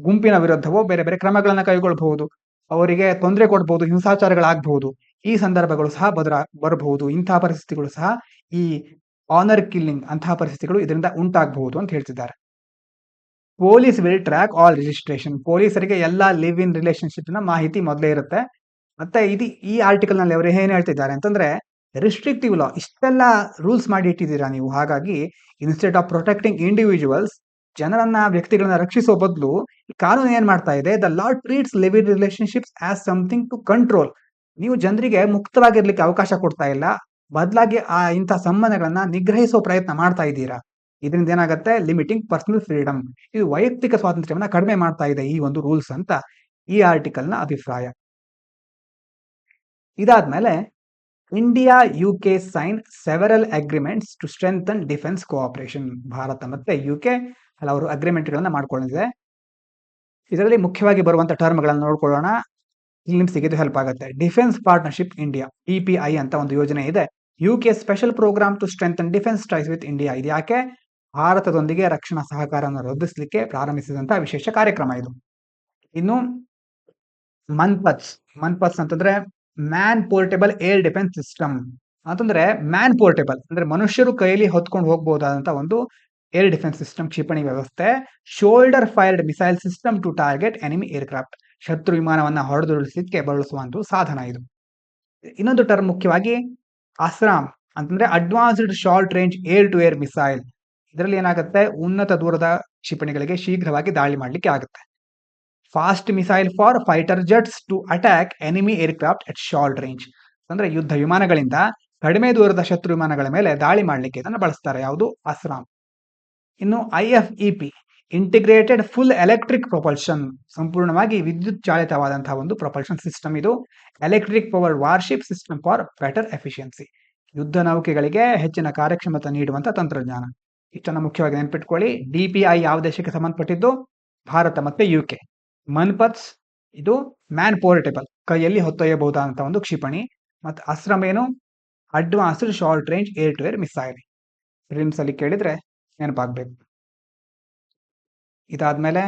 ಗುಂಪಿನ ವಿರುದ್ಧವೋ ಬೇರೆ ಬೇರೆ ಕ್ರಮಗಳನ್ನ ಕೈಗೊಳ್ಳಬಹುದು. ಅವರಿಗೆ ತೊಂದರೆ ಕೊಡಬಹುದು, ಹಿಂಸಾಚಾರಗಳಾಗಬಹುದು. ಈ ಸಂದರ್ಭಗಳು ಸಹ ಬರಬಹುದು. ಇಂತಹ ಪರಿಸ್ಥಿತಿಗಳು ಸಹ ಈ ಆನರ್ ಕಿಲ್ಲಿಂಗ್ ಅಂತಹ ಪರಿಸ್ಥಿತಿಗಳು ಇದರಿಂದ ಉಂಟಾಗಬಹುದು ಅಂತ ಹೇಳ್ತಿದ್ದಾರೆ. Police will track all registration. ಪೊಲೀಸರಿಗೆ ಎಲ್ಲಾ ಲಿವ್ ಇನ್ ರಿಲೇಶನ್ಶಿಪ್ ನ ಮಾಹಿತಿ ಮೊದಲೇ ಇರುತ್ತೆ. ಮತ್ತೆ ಈ ಆರ್ಟಿಕಲ್ ನಲ್ಲಿ ಅವರು ಏನ್ ಹೇಳ್ತಿದ್ದಾರೆ ಅಂತಂದ್ರೆ, ರಿಸ್ಟ್ರಿಕ್ಟಿವ್ ಲಾ, ಇಷ್ಟೆಲ್ಲ ರೂಲ್ಸ್ ಮಾಡಿ ಇಟ್ಟಿದ್ದೀರಾ ನೀವು, ಹಾಗಾಗಿ ಇನ್ಸ್ಟೆಡ್ ಆಫ್ ಪ್ರೊಟೆಕ್ಟಿಂಗ್ ಇಂಡಿವಿಜುವಲ್ಸ್, ಜನರನ್ನ ವ್ಯಕ್ತಿಗಳನ್ನ ರಕ್ಷಿಸೋ ಬದಲು ಕಾನೂನು ಏನ್ ಮಾಡ್ತಾ ಇದೆ, the law treats live in relationships as something to control. ನೀವು ಜನರಿಗೆ ಮುಕ್ತವಾಗಿರ್ಲಿಕ್ಕೆ ಅವಕಾಶ ಕೊಡ್ತಾ ಇಲ್ಲ, ಬದಲಾಗಿ ಇಂತಹ ಸಂಬಂಧಗಳನ್ನ ನಿಗ್ರಹಿಸೋ ಪ್ರಯತ್ನ ಮಾಡ್ತಾ ಇದ್ದೀರಾ. ಇದರಿಂದ ಏನಾಗುತ್ತೆ, ಲಿಮಿಟಿಂಗ್ ಪರ್ಸನಲ್ ಫ್ರೀಡಮ್. ಇದು ವೈಯಕ್ತಿಕ ಸ್ವಾತಂತ್ರ್ಯವನ್ನ ಕಡಿಮೆ ಮಾಡ್ತಾ ಇದೆ ಈ ಒಂದು ರೂಲ್ಸ್ ಅಂತ ಈ ಆರ್ಟಿಕಲ್ ನ ಅಭಿಪ್ರಾಯ. ಇದಾದ್ಮೇಲೆ India UK sign several agreements to strengthen defence cooperation. ಭಾರತ ಮತ್ತೆ ಯುಕೆ ಹಲವಾರು ಅಗ್ರಿಮೆಂಟ್ ಗಳನ್ನ ಮಾಡ್ಕೊಂಡಿದೆ. ಇದರಲ್ಲಿ ಮುಖ್ಯವಾಗಿ ಬರುವಂತ ಟರ್ಮ್ ಗಳನ್ನ ನೋಡ್ಕೊಳ್ಳೋಣ, ಇಲ್ಲಿ ನಿಮ್ಗೆ ಸಿಗಿದ್ದು ಹೆಲ್ಪ್ ಆಗುತ್ತೆ. ಡಿಫೆನ್ಸ್ ಪಾರ್ಟ್ನರ್ಶಿಪ್ ಇಂಡಿಯಾ, DPI ಅಂತ ಒಂದು ಯೋಜನೆ ಇದೆ. UK special programme to strengthen defence ties with India. ಇದು ಯಾಕೆ, ಭಾರತದೊಂದಿಗೆ ರಕ್ಷಣಾ ಸಹಕಾರವನ್ನು ವೃದ್ಧಿಸಲಿಕ್ಕೆ ಪ್ರಾರಂಭಿಸಿದಂತಹ ವಿಶೇಷ ಕಾರ್ಯಕ್ರಮ ಇದು. ಇನ್ನು ಮನ್ಪತ್ಸ್ ಅಂತಂದ್ರೆ man portable air defence system. ಅಂತಂದ್ರೆ ಮ್ಯಾನ್ ಪೋರ್ಟೇಬಲ್ ಅಂದ್ರೆ ಮನುಷ್ಯರು ಕೈಯಲ್ಲಿ ಹೊತ್ಕೊಂಡು ಹೋಗಬಹುದಾದಂತ ಒಂದು ಏರ್ ಡಿಫೆನ್ಸ್ ಸಿಸ್ಟಮ್, ಕ್ಷಿಪಣಿ ವ್ಯವಸ್ಥೆ. Shoulder fired missile system to target enemy aircraft. ಶತ್ರು ವಿಮಾನವನ್ನ ಹೊಡೆದುರುಳಿಸಲಿಕ್ಕೆ ಬಳಸುವಂತ ಸಾಧನ ಇದು. ಇನ್ನೊಂದು ಟರ್ಮ್ ಮುಖ್ಯವಾಗಿ ಅಸ್ರಾಮ್ ಅಂತಂದ್ರೆ advanced short range air to air missile. ಇದರಲ್ಲಿ ಏನಾಗುತ್ತೆ, ಉನ್ನತ ದೂರದ ಕ್ಷಿಪಣಿಗಳಿಗೆ ಶೀಘ್ರವಾಗಿ ದಾಳಿ ಮಾಡಲಿಕ್ಕೆ ಆಗುತ್ತೆ. Fast missile for fighter jets to attack enemy aircraft at short range. ಅಂದ್ರೆ ಯುದ್ಧ ವಿಮಾನಗಳಿಂದ ಕಡಿಮೆ ದೂರದ ಶತ್ರು ವಿಮಾನಗಳ ಮೇಲೆ ದಾಳಿ ಮಾಡಲಿಕ್ಕೆ ಇದನ್ನು ಬಳಸ್ತಾರೆ. ಯಾವುದು, ಅಸ್ರಾಮ್. ಇನ್ನು IFEP, integrated full electric propulsion, ಸಂಪೂರ್ಣವಾಗಿ ವಿದ್ಯುತ್ ಚಾಲಿತವಾದಂತಹ ಒಂದು ಪ್ರೊಪಲ್ಷನ್ ಸಿಸ್ಟಮ್ ಇದು. Electric power warship system for better efficiency. ಯುದ್ಧ ನೌಕೆಗಳಿಗೆ ಹೆಚ್ಚಿನ ಕಾರ್ಯಕ್ಷಮತೆ ನೀಡುವಂತ ತಂತ್ರಜ್ಞಾನ. ಇಷ್ಟನ್ನ ಮುಖ್ಯವಾಗಿ ನೆನ್ಪಿಟ್ಕೊಳ್ಳಿ. DPI ಯಾವ ದೇಶಕ್ಕೆ ಸಂಬಂಧಪಟ್ಟಿದ್ದು, ಭಾರತ ಮತ್ತೆ UK. ಮನ್ಪತ್ಸ್ ಇದು ಮ್ಯಾನ್ ಪೋರ್ಟೇಬಲ್, ಕೈಯಲ್ಲಿ ಹೊತ್ತೊಯ್ಯಬಹುದಾದಂತಹ ಒಂದು ಕ್ಷಿಪಣಿ. ಮತ್ತೆ ಅಸ್ರಮ್ ಏನು, advanced short range air to air missile. ರಿಮ್ಸ್ ಅಲ್ಲಿ ಕೇಳಿದ್ರೆ ನೆನಪಾಗ್ಬೇಕು. ಇದಾದ್ಮೇಲೆ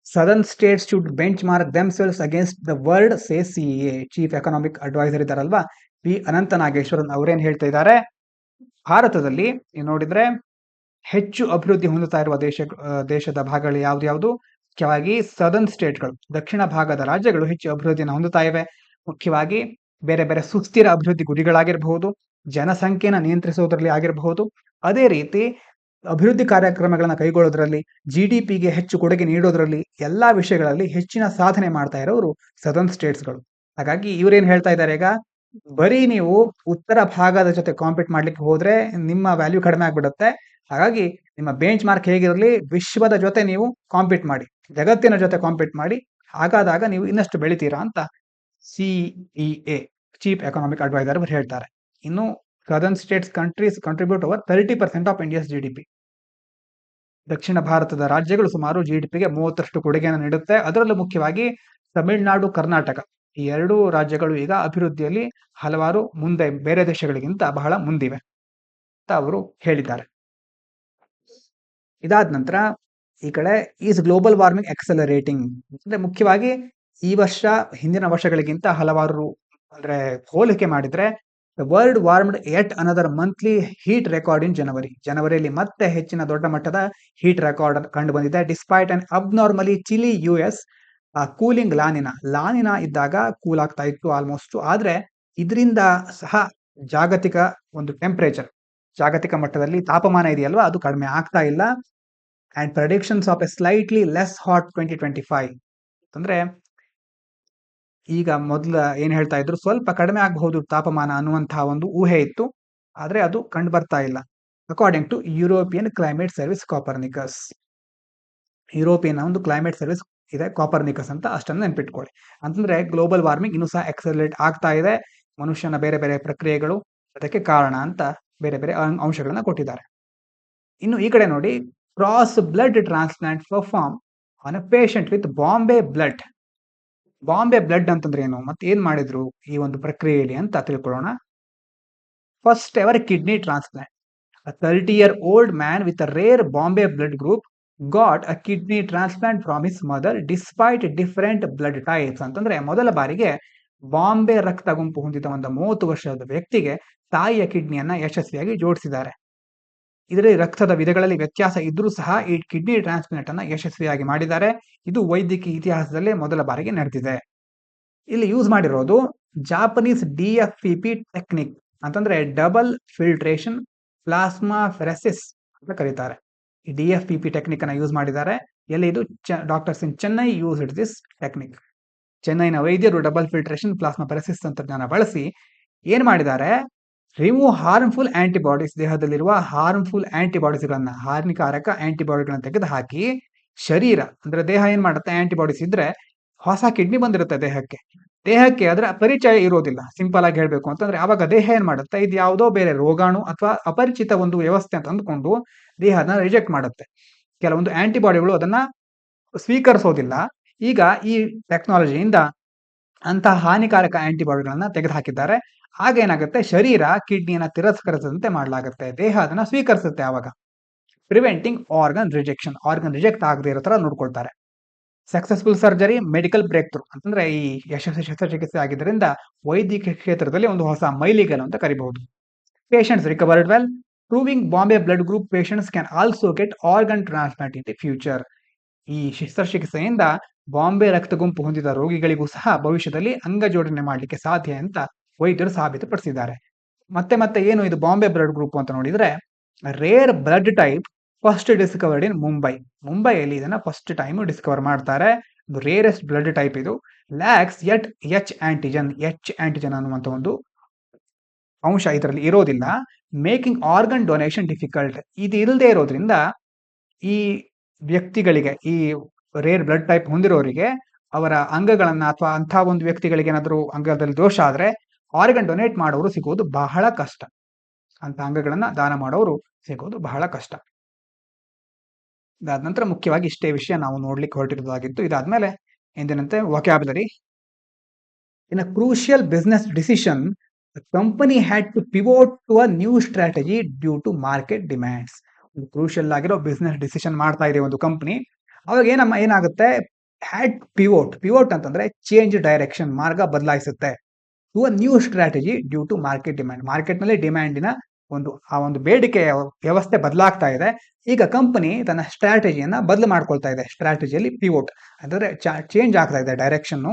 southern states should benchmark themselves against the world say CEA. Chief economic adviser ಇದ್ದಾರಲ್ವಾ P. ಅನಂತ ನಾಗೇಶ್ವರನ್ ಅವರೇನ್ ಹೇಳ್ತಾ ಇದ್ದಾರೆ, ಭಾರತದಲ್ಲಿ ನೀವು ನೋಡಿದ್ರೆ ಹೆಚ್ಚು ಅಭಿವೃದ್ಧಿ ಹೊಂದುತ್ತಾ ಇರುವ ದೇಶದ ಭಾಗಗಳು ಯಾವ್ದು, ಮುಖ್ಯವಾಗಿ ಸದರ್ನ್ ಸ್ಟೇಟ್ಗಳು, ದಕ್ಷಿಣ ಭಾಗದ ರಾಜ್ಯಗಳು ಹೆಚ್ಚು ಅಭಿವೃದ್ಧಿಯನ್ನು ಹೊಂದುತ್ತಾ ಇವೆ. ಮುಖ್ಯವಾಗಿ ಬೇರೆ ಬೇರೆ ಸುಸ್ಥಿರ ಅಭಿವೃದ್ಧಿ ಗುರಿಗಳಾಗಿರಬಹುದು, ಜನಸಂಖ್ಯೆನ ನಿಯಂತ್ರಿಸುವುದರಲ್ಲಿ ಆಗಿರಬಹುದು, ಅದೇ ರೀತಿ ಅಭಿವೃದ್ಧಿ ಕಾರ್ಯಕ್ರಮಗಳನ್ನ ಕೈಗೊಳ್ಳೋದ್ರಲ್ಲಿ, GDPಗೆ ಹೆಚ್ಚು ಕೊಡುಗೆ ನೀಡೋದ್ರಲ್ಲಿ, ಎಲ್ಲಾ ವಿಷಯಗಳಲ್ಲಿ ಹೆಚ್ಚಿನ ಸಾಧನೆ ಮಾಡ್ತಾ ಇರೋರು ಸದರ್ನ್ ಸ್ಟೇಟ್ಸ್ಗಳು. ಹಾಗಾಗಿ ಇವರೇನ್ ಹೇಳ್ತಾ ಇದ್ದಾರೆ, ಈಗ ಬರೀ ನೀವು ಉತ್ತರ ಭಾಗದ ಜೊತೆ ಕಾಂಪೀಟ್ ಮಾಡ್ಲಿಕ್ಕೆ ಹೋದ್ರೆ ನಿಮ್ಮ ವ್ಯಾಲ್ಯೂ ಕಡಿಮೆ ಆಗ್ಬಿಡುತ್ತೆ. ಹಾಗಾಗಿ ನಿಮ್ಮ ಬೆಂಚ್ ಮಾರ್ಕ್ ಹೇಗಿರಲಿ ವಿಶ್ವದ ಜೊತೆ ನೀವು ಕಾಂಪೀಟ್ ಮಾಡಿ, ಜಗತ್ತಿನ ಜೊತೆ ಕಾಂಪೀಟ್ ಮಾಡಿ. ಹಾಗಾದಾಗ ನೀವು ಇನ್ನಷ್ಟು ಬೆಳಿತೀರಾ ಅಂತ ಸಿಇಎ ಚೀಫ್ ಎಕನಾಮಿಕ್ ಅಡ್ವೈಸರ್ ಅವರು ಹೇಳ್ತಾರೆ. ಇನ್ನು southern States countries contribute over 30% of India's GDP. ದಕ್ಷಿಣ ಭಾರತದ ರಾಜ್ಯಗಳು ಸುಮಾರು ಜಿಡಿಪಿಗೆ 30% ಕೊಡುಗೆಯನ್ನು ನೀಡುತ್ತೆ. ಅದರಲ್ಲೂ ಮುಖ್ಯವಾಗಿ ತಮಿಳುನಾಡು, ಕರ್ನಾಟಕ ಈ ಎರಡೂ ರಾಜ್ಯಗಳು ಈಗ ಅಭಿವೃದ್ಧಿಯಲ್ಲಿ ಹಲವಾರು ಮುಂದೆ ಬೇರೆ ದೇಶಗಳಿಗಿಂತ ಬಹಳ ಮುಂದಿವೆ ಅಂತ ಅವರು ಹೇಳಿದ್ದಾರೆ. ಇದಾದ ನಂತರ ಈ ಕಡೆ ಈಸ್ ಗ್ಲೋಬಲ್ ವಾರ್ಮಿಂಗ್ ಎಕ್ಸಲರೇಟಿಂಗ್ ಅಂದ್ರೆ ಮುಖ್ಯವಾಗಿ ಈ ವರ್ಷ ಹಿಂದಿನ ವರ್ಷಗಳಿಗಿಂತ ಹಲವಾರು ಅಂದ್ರೆ ಹೋಲಿಕೆ ಮಾಡಿದ್ರೆ the world warmed yet another monthly heat record in ಜನವರಿಯಲ್ಲಿ ಮತ್ತೆ ಹೆಚ್ಚಿನ ದೊಡ್ಡ ಮಟ್ಟದ ಹೀಟ್ ರೆಕಾರ್ಡ್ ಕಂಡು ಬಂದಿದೆ. Despite an abnormally chilly US cooling La Nina ಇದ್ದಾಗ ಕೂಲ್ ಆಗ್ತಾ ಇತ್ತು ಆಲ್ಮೋಸ್ಟ್. ಆದ್ರೆ ಇದರಿಂದ ಸಹ ಜಾಗತಿಕ ಒಂದು ಟೆಂಪರೇಚರ್, ಜಾಗತಿಕ ಮಟ್ಟದಲ್ಲಿ ತಾಪಮಾನ ಇದೆಯಲ್ವಾ ಅದು ಕಡಿಮೆ ಆಗ್ತಾ ಇಲ್ಲ. And predictions of A slightly less hot 2025 ಅಂದ್ರೆ ಈಗ ಮೊದಲ ಏನ್ ಹೇಳ್ತಾ ಇದ್ರು ಸ್ವಲ್ಪ ಕಡಿಮೆ ಆಗಬಹುದು ತಾಪಮಾನ ಅನ್ನುವಂತಹ ಒಂದು ಊಹೆ ಇತ್ತು, ಆದ್ರೆ ಅದು ಕಂಡು ಬರ್ತಾ ಇಲ್ಲ. According to European climate service Copernicus, European ಒಂದು ಕ್ಲೈಮೇಟ್ ಸರ್ವಿಸ್ ಇದೆ ಕಾಪರ್ನಿಕಸ್ ಅಂತ, ಅಷ್ಟನ್ನು ನೆನ್ಪಿಟ್ಕೊಳ್ಳಿ. ಅಂತಂದ್ರೆ ಗ್ಲೋಬಲ್ ವಾರ್ಮಿಂಗ್ ಇನ್ನೂ ಸಹ ಎಕ್ಸಲರೇಟ್ ಆಗ್ತಾ ಇದೆ, ಮನುಷ್ಯನ ಬೇರೆ ಬೇರೆ ಪ್ರಕ್ರಿಯೆಗಳು ಅದಕ್ಕೆ ಕಾರಣ ಅಂತ ಬೇರೆ ಬೇರೆ ಅಂಶಗಳನ್ನ ಕೊಟ್ಟಿದ್ದಾರೆ. ಇನ್ನು ಈ ಕಡೆ ನೋಡಿ, cross blood transplant perform on A patient with Bombay blood ಅಂತಂದ್ರೆ ಏನು ಮತ್ತೆ ಏನ್ ಮಾಡಿದ್ರು ಈ ಒಂದು ಪ್ರಕ್ರಿಯೆಯಲ್ಲಿ ಅಂತ ತಿಳ್ಕೊಳ್ಳೋಣ. First ever kidney transplant. A 30-year-old man with a rare Bombay blood group got a kidney transplant from his mother despite different blood types. ಅಂತಂದ್ರೆ ಮೊದಲ ಬಾರಿಗೆ ಬಾಂಬೆ ರಕ್ತ ಗುಂಪು ಹೊಂದಿದ ಒಂದು 30 ವರ್ಷದ ವ್ಯಕ್ತಿಗೆ ತಾಯಿಯ ಕಿಡ್ನಿಯನ್ನ ಯಶಸ್ವಿಯಾಗಿ ಜೋಡಿಸಿದ್ದಾರೆ. ಇದರಲ್ಲಿ ರಕ್ತದ ವಿಧಗಳಲ್ಲಿ ವ್ಯತ್ಯಾಸ ಇದ್ರೂ ಸಹ ಈ ಕಿಡ್ನಿ ಟ್ರಾನ್ಸ್ಪ್ಲಾಂಟ್ ಅನ್ನ ಯಶಸ್ವಿಯಾಗಿ ಮಾಡಿದ್ದಾರೆ. ಇದು ವೈದ್ಯಕೀಯ ಇತಿಹಾಸದಲ್ಲೇ ಮೊದಲ ಬಾರಿಗೆ ನಡೆದಿದೆ. ಇಲ್ಲಿ ಯೂಸ್ ಮಾಡಿರೋದು ಜಾಪನೀಸ್ DFPP ಟೆಕ್ನಿಕ್ ಅಂತಂದ್ರೆ ಡಬಲ್ ಫಿಲ್ಟ್ರೇಷನ್ ಪ್ಲಾಸ್ಮಾ ಫೆರೆಸಿಸ್ ಅಂತ ಕರೀತಾರೆ. ಈ DFPP ಟೆಕ್ನಿಕ್ ಅನ್ನ ಯೂಸ್ ಮಾಡಿದ್ದಾರೆ. ಎಲ್ಲಿ ಇದು doctors in Chennai use it this technique. ಚೆನ್ನೈನ ವೈದ್ಯರು ಡಬಲ್ ಫಿಲ್ಟ್ರೇಷನ್ ಪ್ಲಾಸ್ಮಾ ಫೆರೆಸಿಸ್ ತಂತ್ರಜ್ಞಾನ ಬಳಸಿ ಏನ್ ಮಾಡಿದ್ದಾರೆ, ರಿಮೂವ್ ಹಾರ್ಮ್ಫುಲ್ ಆಂಟಿಬಾಡೀಸ್, ದೇಹದಲ್ಲಿರುವ ಹಾರ್ಮ್ಫುಲ್ ಆಂಟಿಬಾಡೀಸ್ಗಳನ್ನ, ಹಾನಿಕಾರಕ ಆಂಟಿಬಾಡಿಗಳನ್ನ ತೆಗೆದು ಹಾಕಿ ಶರೀರ ಅಂದ್ರೆ ದೇಹ ಏನ್ ಮಾಡುತ್ತೆ, ಆಂಟಿಬಾಡೀಸ್ ಇದ್ರೆ ಹೊಸ ಕಿಡ್ನಿ ಬಂದಿರುತ್ತೆ ದೇಹಕ್ಕೆ ಅದರ ಪರಿಚಯ ಇರೋದಿಲ್ಲ. ಸಿಂಪಲ್ ಆಗಿ ಹೇಳ್ಬೇಕು ಅಂತಂದ್ರೆ ಅವಾಗ ದೇಹ ಏನ್ ಮಾಡುತ್ತೆ, ಇದು ಯಾವುದೋ ಬೇರೆ ರೋಗಾಣು ಅಥವಾ ಅಪರಿಚಿತ ಒಂದು ವ್ಯವಸ್ಥೆ ಅಂತ ಅಂದ್ಕೊಂಡು ದೇಹನ ರಿಜೆಕ್ಟ್ ಮಾಡುತ್ತೆ. ಕೆಲವೊಂದು ಆಂಟಿಬಾಡಿಗಳು ಅದನ್ನ ಸ್ವೀಕರಿಸೋದಿಲ್ಲ. ಈಗ ಈ ಟೆಕ್ನಾಲಜಿಯಿಂದ ಅಂತಹ ಹಾನಿಕಾರಕ ಆಂಟಿಬಾಡಿಗಳನ್ನ ತೆಗೆದುಹಾಕಿದ್ದಾರೆ. ಆಗ ಏನಾಗುತ್ತೆ, ಶರೀರ ಕಿಡ್ನಿಯನ್ನ ತಿರಸ್ಕರಿಸದಂತೆ ಮಾಡಲಾಗುತ್ತೆ, ದೇಹ ಅದನ್ನ ಸ್ವೀಕರಿಸುತ್ತೆ. ಆವಾಗ ಪ್ರಿವೆಂಟಿಂಗ್ ಆರ್ಗನ್ ರಿಜೆಕ್ಟ್ ಆಗದೆ ಇರೋ ತರ ನೋಡ್ಕೊಳ್ತಾರೆ. Successful surgery, medical breakthrough ಅಂತಂದ್ರೆ ಈ ಯಶಸ್ವಿ ಶಸ್ತ್ರಚಿಕಿತ್ಸೆ ಆಗಿದ್ದರಿಂದ ವೈದ್ಯಕೀಯ ಕ್ಷೇತ್ರದಲ್ಲಿ ಒಂದು ಹೊಸ ಮೈಲಿಗಲ್ಲು ಅಂತ ಕರಿಬಹುದು. Patients recovered well, proving Bombay blood group patients can also get organ transplant in the future. ಈ ಶಸ್ತ್ರಚಿಕಿತ್ಸೆಯಿಂದ ಬಾಂಬೆ ರಕ್ತ ಗುಂಪು ಹೊಂದಿದ ರೋಗಿಗಳಿಗೂ ಸಹ ಭವಿಷ್ಯದಲ್ಲಿ ಅಂಗ ಜೋಡಣೆ ಮಾಡಲಿಕ್ಕೆ ಸಾಧ್ಯ ಅಂತ ವೈದ್ಯರು ಸಾಬೀತುಪಡಿಸಿದ್ದಾರೆ. ಮತ್ತೆ ಏನು ಇದು ಬಾಂಬೆ ಬ್ಲಡ್ ಗ್ರೂಪ್ ಅಂತ ನೋಡಿದ್ರೆ, rare blood type first discovered in ಮುಂಬೈಯಲ್ಲಿ ಇದನ್ನ ಫಸ್ಟ್ ಟೈಮ್ ಡಿಸ್ಕವರ್ ಮಾಡ್ತಾರೆ. ರೇರೆಸ್ಟ್ ಬ್ಲಡ್ ಟೈಪ್ ಇದು. ಲ್ಯಾಕ್ಸ್ ಎಚ್ ಆಂಟಿಜನ್ ಅನ್ನುವಂಥ ಒಂದು ಅಂಶ ಇದರಲ್ಲಿ ಇರೋದಿಲ್ಲ. Making organ donation difficult. ಇದು ಇಲ್ಲದೆ ಇರೋದ್ರಿಂದ ಈ ವ್ಯಕ್ತಿಗಳಿಗೆ, ಈ ರೇರ್ ಬ್ಲಡ್ ಟೈಪ್ ಹೊಂದಿರೋರಿಗೆ ಅವರ ಅಂಗಗಳನ್ನ ಅಥವಾ ಅಂಥ ಒಂದು ವ್ಯಕ್ತಿಗಳಿಗೆ ಏನಾದರೂ ಅಂಗದಲ್ಲಿ ದೋಷ ಆದ್ರೆ ಆರ್ಗನ್ ಡೊನೇಟ್ ಮಾಡೋರು ಸಿಗೋದು ಬಹಳ ಕಷ್ಟ. ಅಂತ ಅಂಗಗಳನ್ನ ದಾನ ಮಾಡೋರು ಸಿಗೋದು ಬಹಳ ಕಷ್ಟ. ಇದಾದ ನಂತರ ಮುಖ್ಯವಾಗಿ ಇಷ್ಟೇ ವಿಷಯ ನಾವು ನೋಡ್ಲಿಕ್ಕೆ ಹೊರಟಿರೋದಾಗಿತ್ತು. ಇದಾದ್ಮೇಲೆ ಎಂದಿನಂತೆ vocabulary. In a crucial business decision, the company had to pivot to a new strategy due to market demands. ಒಂದು ಕ್ರೂಷಿಯಲ್ ಆಗಿರೋ ಬಿಸ್ನೆಸ್ ಡಿಸಿಷನ್ ಮಾಡ್ತಾ ಇದೆ ಒಂದು ಕಂಪನಿ. ಅವಾಗ ಏನಾಗುತ್ತೆ, ಹ್ಯಾಡ್ ಪಿವೋಟ್ ಅಂತಂದ್ರೆ ಚೇಂಜ್ ಡೈರೆಕ್ಷನ್, ಮಾರ್ಗ ಬದಲಾಯಿಸುತ್ತೆ. To a new strategy due to market demand. ಮಾರ್ಕೆಟ್ನಲ್ಲಿ ಡಿಮ್ಯಾಂಡಿನ ಒಂದು ಬೇಡಿಕೆಯ ವ್ಯವಸ್ಥೆ ಬದಲಾಗ್ತಾ ಇದೆ. ಈಗ ಕಂಪನಿ ತನ್ನ ಸ್ಟ್ರಾಟಜಿಯನ್ನ ಬದಲು ಮಾಡ್ಕೊಳ್ತಾ ಇದೆ. ಸ್ಟ್ರಾಟಜಿಯಲ್ಲಿ ಪಿವೋಟ್ ಅಂತಂದ್ರೆ ಚೇಂಜ್ ಆಗ್ತಾ ಇದೆ direction.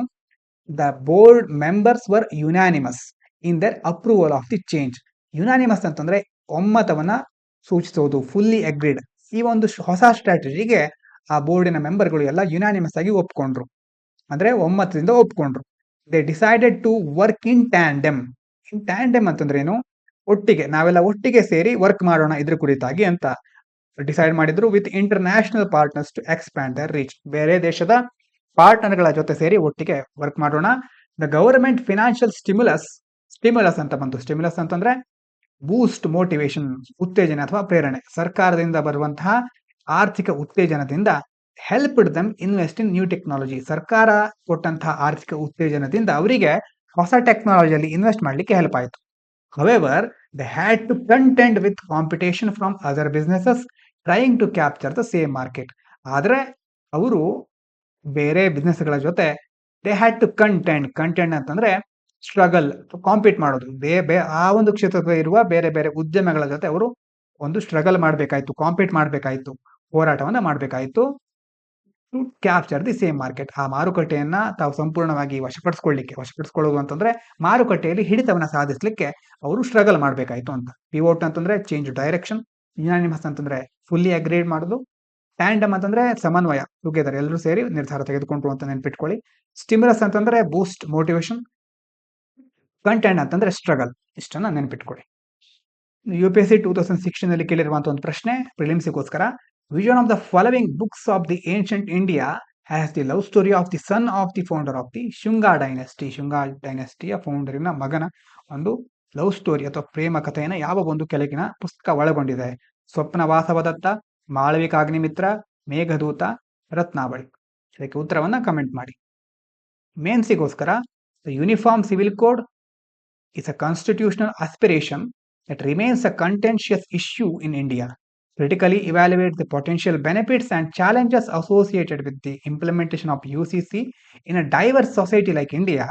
The board members var unanimous in their approval of the change. Unanimous ಅಂತಂದ್ರೆ ಒಮ್ಮತವನ್ನ ಸೂಚಿಸೋದು, ಫುಲ್ಲಿ ಅಗ್ರೀಡ್. ಈ ಒಂದು ಹೊಸ ಸ್ಟ್ರಾಟಜಿಗೆ ಆ ಬೋರ್ಡಿನ ಮೆಂಬರ್ಗಳು ಎಲ್ಲ ಯುನಾನಿಮಸ್ ಆಗಿ ಒಪ್ಕೊಂಡ್ರು, ಅಂದ್ರೆ ಒಮ್ಮತದಿಂದ ಒಪ್ಕೊಂಡ್ರು. They decided to work in tandem. In tandem ಅಂತಂದ್ರೆ ಏನು? ಒಟ್ಟಿಗೆ ನಾವೆಲ್ಲ ಒಟ್ಟಿಗೆ ಸೇರಿ ವರ್ಕ್ ಮಾಡೋಣ ಇದ್ರ ಕುರಿತಾಗಿ ಅಂತ ಡಿಸೈಡ್ ಮಾಡಿದ್ರು with international partners to expand their reach. ಬೇರೆ ದೇಶದ ಪಾರ್ಟ್ನರ್ಗಳ ಜೊತೆ ಸೇರಿ ಒಟ್ಟಿಗೆ ವರ್ಕ್ ಮಾಡೋಣ. ದ ಗವರ್ಮೆಂಟ್ ಫಿನಾನ್ಷಿಯಲ್ ಸ್ಟಿಮ್ಯುಲಸ್ ಅಂತ ಬಂತು. ಸ್ಟಿಮ್ಯುಲಸ್ ಅಂತಂದ್ರೆ ಬೂಸ್ಟ್ ಮೋಟಿವೇಶನ್, ಉತ್ತೇಜನ ಅಥವಾ ಪ್ರೇರಣೆ. ಸರ್ಕಾರದಿಂದ ಬರುವಂತಹ ಆರ್ಥಿಕ ಉತ್ತೇಜನದಿಂದ helped them invest in new technology. ಸರ್ಕಾರ ಕೊಟ್ಟಂತಹ ಆರ್ಥಿಕ ಉತ್ತೇಜನದಿಂದ ಅವರಿಗೆ ಹೊಸ ಟೆಕ್ನಾಲಜಿಯಲ್ಲಿ ಇನ್ವೆಸ್ಟ್ ಮಾಡಲಿಕ್ಕೆ ಹೆಲ್ಪ್ ಆಯಿತು. However they had to contend with competition from other businesses trying to capture the same market. ಆದರೆ ಅವರು ಬೇರೆ ಬಿಸ್ನೆಸ್ಗಳ ಜೊತೆ ದೇ ಹ್ಯಾಡ್ ಟು ಕಂಟೆಂಡ್ ಅಂತಂದ್ರೆ ಸ್ಟ್ರಗಲ್, ಕಾಂಪೀಟ್ ಮಾಡೋದು. ಆ ಒಂದು ಕ್ಷೇತ್ರದಲ್ಲಿ ಇರುವ ಬೇರೆ ಬೇರೆ ಉದ್ಯಮಗಳ ಜೊತೆ ಅವರು ಒಂದು ಸ್ಟ್ರಗಲ್ ಮಾಡಬೇಕಾಯ್ತು, ಕಾಂಪೀಟ್ ಮಾಡಬೇಕಾಯ್ತು, ಹೋರಾಟವನ್ನ ಮಾಡಬೇಕಾಯ್ತು to capture the same market. ಆ ಮಾರುಕಟ್ಟೆಯನ್ನ ತಾವು ಸಂಪೂರ್ಣವಾಗಿ ವಶಪಡಿಸ್ಕೊಳ್ಳೋದು ಅಂತಂದ್ರೆ ಮಾರುಕಟ್ಟೆಯಲ್ಲಿ ಹಿಡಿತವನ್ನ ಸಾಧಿಸಲಿಕ್ಕೆ ಅವರು ಸ್ಟ್ರಗಲ್ ಮಾಡಬೇಕಾಯ್ತು ಅಂತ. ಪಿವೋಟ್ ಅಂತಂದ್ರೆ ಚೇಂಜ್ ಡೈರೆಕ್ಷನ್, ಯುನಾನಿಮಸ್ ಅಂತಂದ್ರೆ ಫುಲ್ಲಿ ಅಗ್ರೀಡ್ ಮಾಡೋದು, ಟ್ಯಾಂಡಮ್ ಅಂತಂದ್ರೆ ಸಮನ್ವಯ, ಟುಗೆದರ್ ಎಲ್ಲರೂ ಸೇರಿ ನಿರ್ಧಾರ ತೆಗೆದುಕೊಂಡ್ರು ಅಂತ ನೆನ್ಪಿಟ್ಕೊಳ್ಳಿ. ಸ್ಟಿಮ್ಯುಲಸ್ ಅಂತಂದ್ರೆ ಬೂಸ್ಟ್ ಮೋಟಿವೇಶನ್, ಕಂಟೆಂಟ್ ಅಂತಂದ್ರೆ ಸ್ಟ್ರಗಲ್. ಇಷ್ಟನ್ನ ನೆನ್ಪಿಟ್ಕೊಳ್ಳಿ. UPSC 2016 ಅಲ್ಲಿ ಕೇಳಿರುವಂತಹ ಒಂದು ಪ್ರಶ್ನೆ ಪ್ರಿಲಿಮ್ಸ್ಗೋಸ್ಕರ. Which one of the following books of the ancient India has the love story of the son of the founder of the Shunga dynasty. Shunga ಡೈನೆಸ್ಟಿಯ ಫೌಂಡರಿನ ಮಗನ ಒಂದು ಲವ್ ಸ್ಟೋರಿ ಅಥವಾ ಪ್ರೇಮ ಕಥೆಯನ್ನು ಯಾವ ಒಂದು ಕೆಳಗಿನ ಪುಸ್ತಕ ಒಳಗೊಂಡಿದೆ? ಸ್ವಪ್ನ ವಾಸವದತ್ತ, ಮಾಳವಿಕಾಗ್ನಿಮಿತ್ರ, ಮೇಘದೂತ, ರತ್ನಾವಳಿ. ಇದಕ್ಕೆ ಉತ್ತರವನ್ನ ಕಮೆಂಟ್ ಮಾಡಿ. ಮೇನ್ಸಿಗೋಸ್ಕರ the uniform civil code is a constitutional aspiration that remains a contentious issue in India. Critically evaluate the potential benefits and challenges associated with the implementation of UCC in a diverse society like India.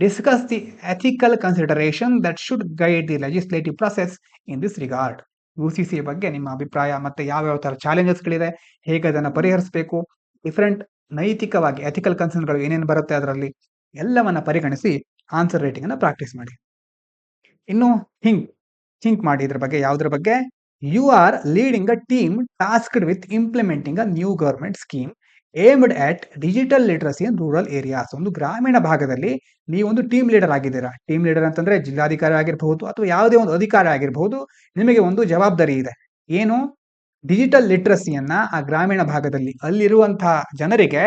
Discuss the ethical consideration that should guide the legislative process in this regard. UCC ಬಗ್ಗೆ ನಿಮ್ಮ ಅಭಿಪ್ರಾಯ ಮತ್ತೆ ಯಾವ ತರ ಚಾಲೆಂಜಸ್ಗಳಿದೆ, ಹೇಗೆ ಅದನ್ನು ಪರಿಹರಿಸಬೇಕು, different ನೈತಿಕವಾಗಿ ಎಥಿಕಲ್ ಕನ್ಸರ್ನ್ಗಳು ಏನೇನು ಬರುತ್ತೆ ಅದರಲ್ಲಿ ಎಲ್ಲವನ್ನ ಪರಿಗಣಿಸಿ ಆನ್ಸರ್ ರೈಟಿಂಗ್ ಅನ್ನ ಪ್ರಾಕ್ಟೀಸ್ ಮಾಡಿ. ಇನ್ನು ಥಿಂಕ್ ಮಾಡಿ ಇದ್ರ ಬಗ್ಗೆ. ಯಾವುದ್ರ ಬಗ್ಗೆ? You are leading a team tasked with implementing a new government scheme aimed at digital literacy in rural areas. ಒಂದು ಗ್ರಾಮೀಣ ಭಾಗದಲ್ಲಿ ನೀವೊಂದು ಟೀಮ್ ಲೀಡರ್ ಆಗಿದ್ದೀರಾ. ಟೀಮ್ ಲೀಡರ್ ಅಂತಂದ್ರೆ ಜಿಲ್ಲಾಧಿಕಾರಿ ಆಗಿರಬಹುದು ಅಥವಾ ಯಾವುದೇ ಒಂದು ಅಧಿಕಾರಿ ಆಗಿರಬಹುದು. ನಿಮಗೆ ಒಂದು ಜವಾಬ್ದಾರಿ ಇದೆ. ಏನು? ಡಿಜಿಟಲ್ ಲಿಟ್ರಸಿಯನ್ನ ಆ ಗ್ರಾಮೀಣ ಭಾಗದಲ್ಲಿ ಅಲ್ಲಿರುವಂತಹ ಜನರಿಗೆ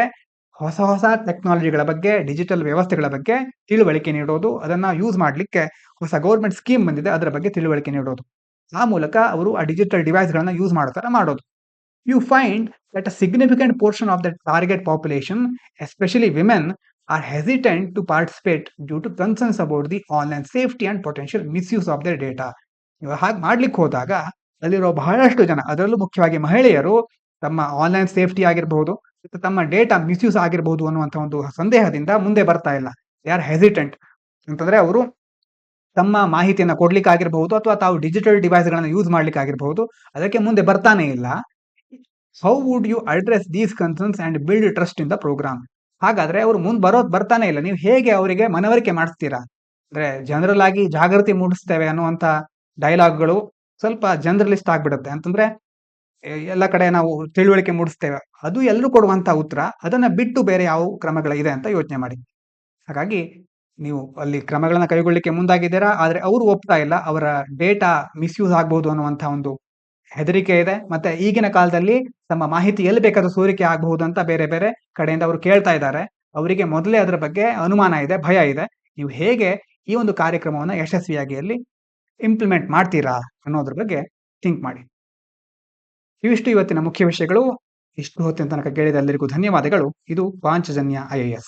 ಹೊಸ ಟೆಕ್ನಾಲಜಿಗಳ ಬಗ್ಗೆ, ಡಿಜಿಟಲ್ ವ್ಯವಸ್ಥೆಗಳ ಬಗ್ಗೆ ತಿಳುವಳಿಕೆ ನೀಡೋದು, ಅದನ್ನ ಯೂಸ್ ಮಾಡಲಿಕ್ಕೆ ಹೊಸ ಗೌರ್ಮೆಂಟ್ ಸ್ಕೀಮ್ ಬಂದಿದೆ ಅದರ ಬಗ್ಗೆ ತಿಳುವಳಿಕೆ ನೀಡೋದು. ಆ ಮೂಲಕ ಅವರು ಆ ಡಿಜಿಟಲ್ ಡಿವೈಸ್ಗಳನ್ನ ಯೂಸ್ ಮಾಡೋ ತರ ಮಾಡೋದು. You find that a significant portion of the target population, especially women, are hesitant to participate due to concerns about the online safety and potential misuse of their data. ನೀವು ಹಾಗೆ ಮಾಡ್ಲಿಕ್ಕೆ ಹೋದಾಗ ಅಲ್ಲಿರೋ ಬಹಳಷ್ಟು ಜನ, ಅದರಲ್ಲೂ ಮುಖ್ಯವಾಗಿ ಮಹಿಳೆಯರು, ತಮ್ಮ ಆನ್ಲೈನ್ ಸೇಫ್ಟಿ ಆಗಿರಬಹುದು, ತಮ್ಮ ಡೇಟಾ ಮಿಸ್ಯೂಸ್ ಆಗಿರಬಹುದು ಅನ್ನುವಂಥ ಒಂದು ಸಂದೇಹದಿಂದ ಮುಂದೆ ಬರ್ತಾ ಇಲ್ಲ. ಯಾರು ಹೆಸಿಟೆಂಟ್ ಅಂತಂದ್ರೆ ಅವರು ತಮ್ಮ ಮಾಹಿತಿಯನ್ನು ಕೊಡ್ಲಿಕ್ಕೆ ಆಗಿರಬಹುದು ಅಥವಾ ತಾವು ಡಿಜಿಟಲ್ ಡಿವೈಸ್ಗಳನ್ನು ಯೂಸ್ ಮಾಡ್ಲಿಕ್ಕೆ ಆಗಿರಬಹುದು, ಅದಕ್ಕೆ ಮುಂದೆ ಬರ್ತಾನೆ ಇಲ್ಲ. How would you address these concerns and build trust in the program? ಹಾಗಾದ್ರೆ ಅವರು ಮುಂದೆ ಬರ್ತಾನೆ ಇಲ್ಲ, ನೀವು ಹೇಗೆ ಅವರಿಗೆ ಮನವರಿಕೆ ಮಾಡಿಸ್ತೀರಾ? ಅಂದ್ರೆ ಜನರಲ್ ಆಗಿ ಜಾಗೃತಿ ಮೂಡಿಸ್ತೇವೆ ಅನ್ನುವಂತ ಡೈಲಾಗ್ಗಳು ಸ್ವಲ್ಪ ಜನರಲಿಸ್ಟ್ ಆಗ್ಬಿಡುತ್ತೆ. ಅಂತಂದ್ರೆ ಎಲ್ಲ ಕಡೆ ನಾವು ತಿಳುವಳಿಕೆ ಮೂಡಿಸ್ತೇವೆ, ಅದು ಎಲ್ಲರೂ ಕೊಡುವಂತ ಉತ್ತರ. ಅದನ್ನ ಬಿಟ್ಟು ಬೇರೆ ಯಾವ ಕ್ರಮಗಳಿದೆ ಅಂತ ಯೋಚನೆ ಮಾಡಿ. ಹಾಗಾಗಿ ನೀವು ಅಲ್ಲಿ ಕ್ರಮಗಳನ್ನ ಕೈಗೊಳ್ಳಿಕ್ಕೆ ಮುಂದಾಗಿದ್ದೀರಾ, ಆದ್ರೆ ಅವರು ಒಪ್ತಾ ಇಲ್ಲ, ಅವರ ಡೇಟಾ ಮಿಸ್ಯೂಸ್ ಆಗ್ಬಹುದು ಅನ್ನುವಂತ ಒಂದು ಹೆದರಿಕೆ ಇದೆ. ಮತ್ತೆ ಈಗಿನ ಕಾಲದಲ್ಲಿ ತಮ್ಮ ಮಾಹಿತಿ ಎಲ್ಲಿ ಬೇಕಾದ್ರೂ ಸೋರಿಕೆ ಆಗಬಹುದು ಅಂತ ಬೇರೆ ಬೇರೆ ಕಡೆಯಿಂದ ಅವರು ಕೇಳ್ತಾ ಇದ್ದಾರೆ. ಅವರಿಗೆ ಮೊದಲೇ ಅದರ ಬಗ್ಗೆ ಅನುಮಾನ ಇದೆ, ಭಯ ಇದೆ. ನೀವು ಹೇಗೆ ಈ ಒಂದು ಕಾರ್ಯಕ್ರಮವನ್ನ ಯಶಸ್ವಿಯಾಗಿ ಅಲ್ಲಿ ಇಂಪ್ಲಿಮೆಂಟ್ ಮಾಡ್ತೀರಾ ಅನ್ನೋದ್ರ ಬಗ್ಗೆ ಥಿಂಕ್ ಮಾಡಿ. ಇವಿಷ್ಟು ಇವತ್ತಿನ ಮುಖ್ಯ ವಿಷಯಗಳು. ಇಷ್ಟು ಹೊತ್ತಿನ ತನಕ ಕೇಳಿದ ಎಲ್ಲರಿಗೂ ಧನ್ಯವಾದಗಳು. ಇದು ಪಾಂಚಜನ್ಯ IAS.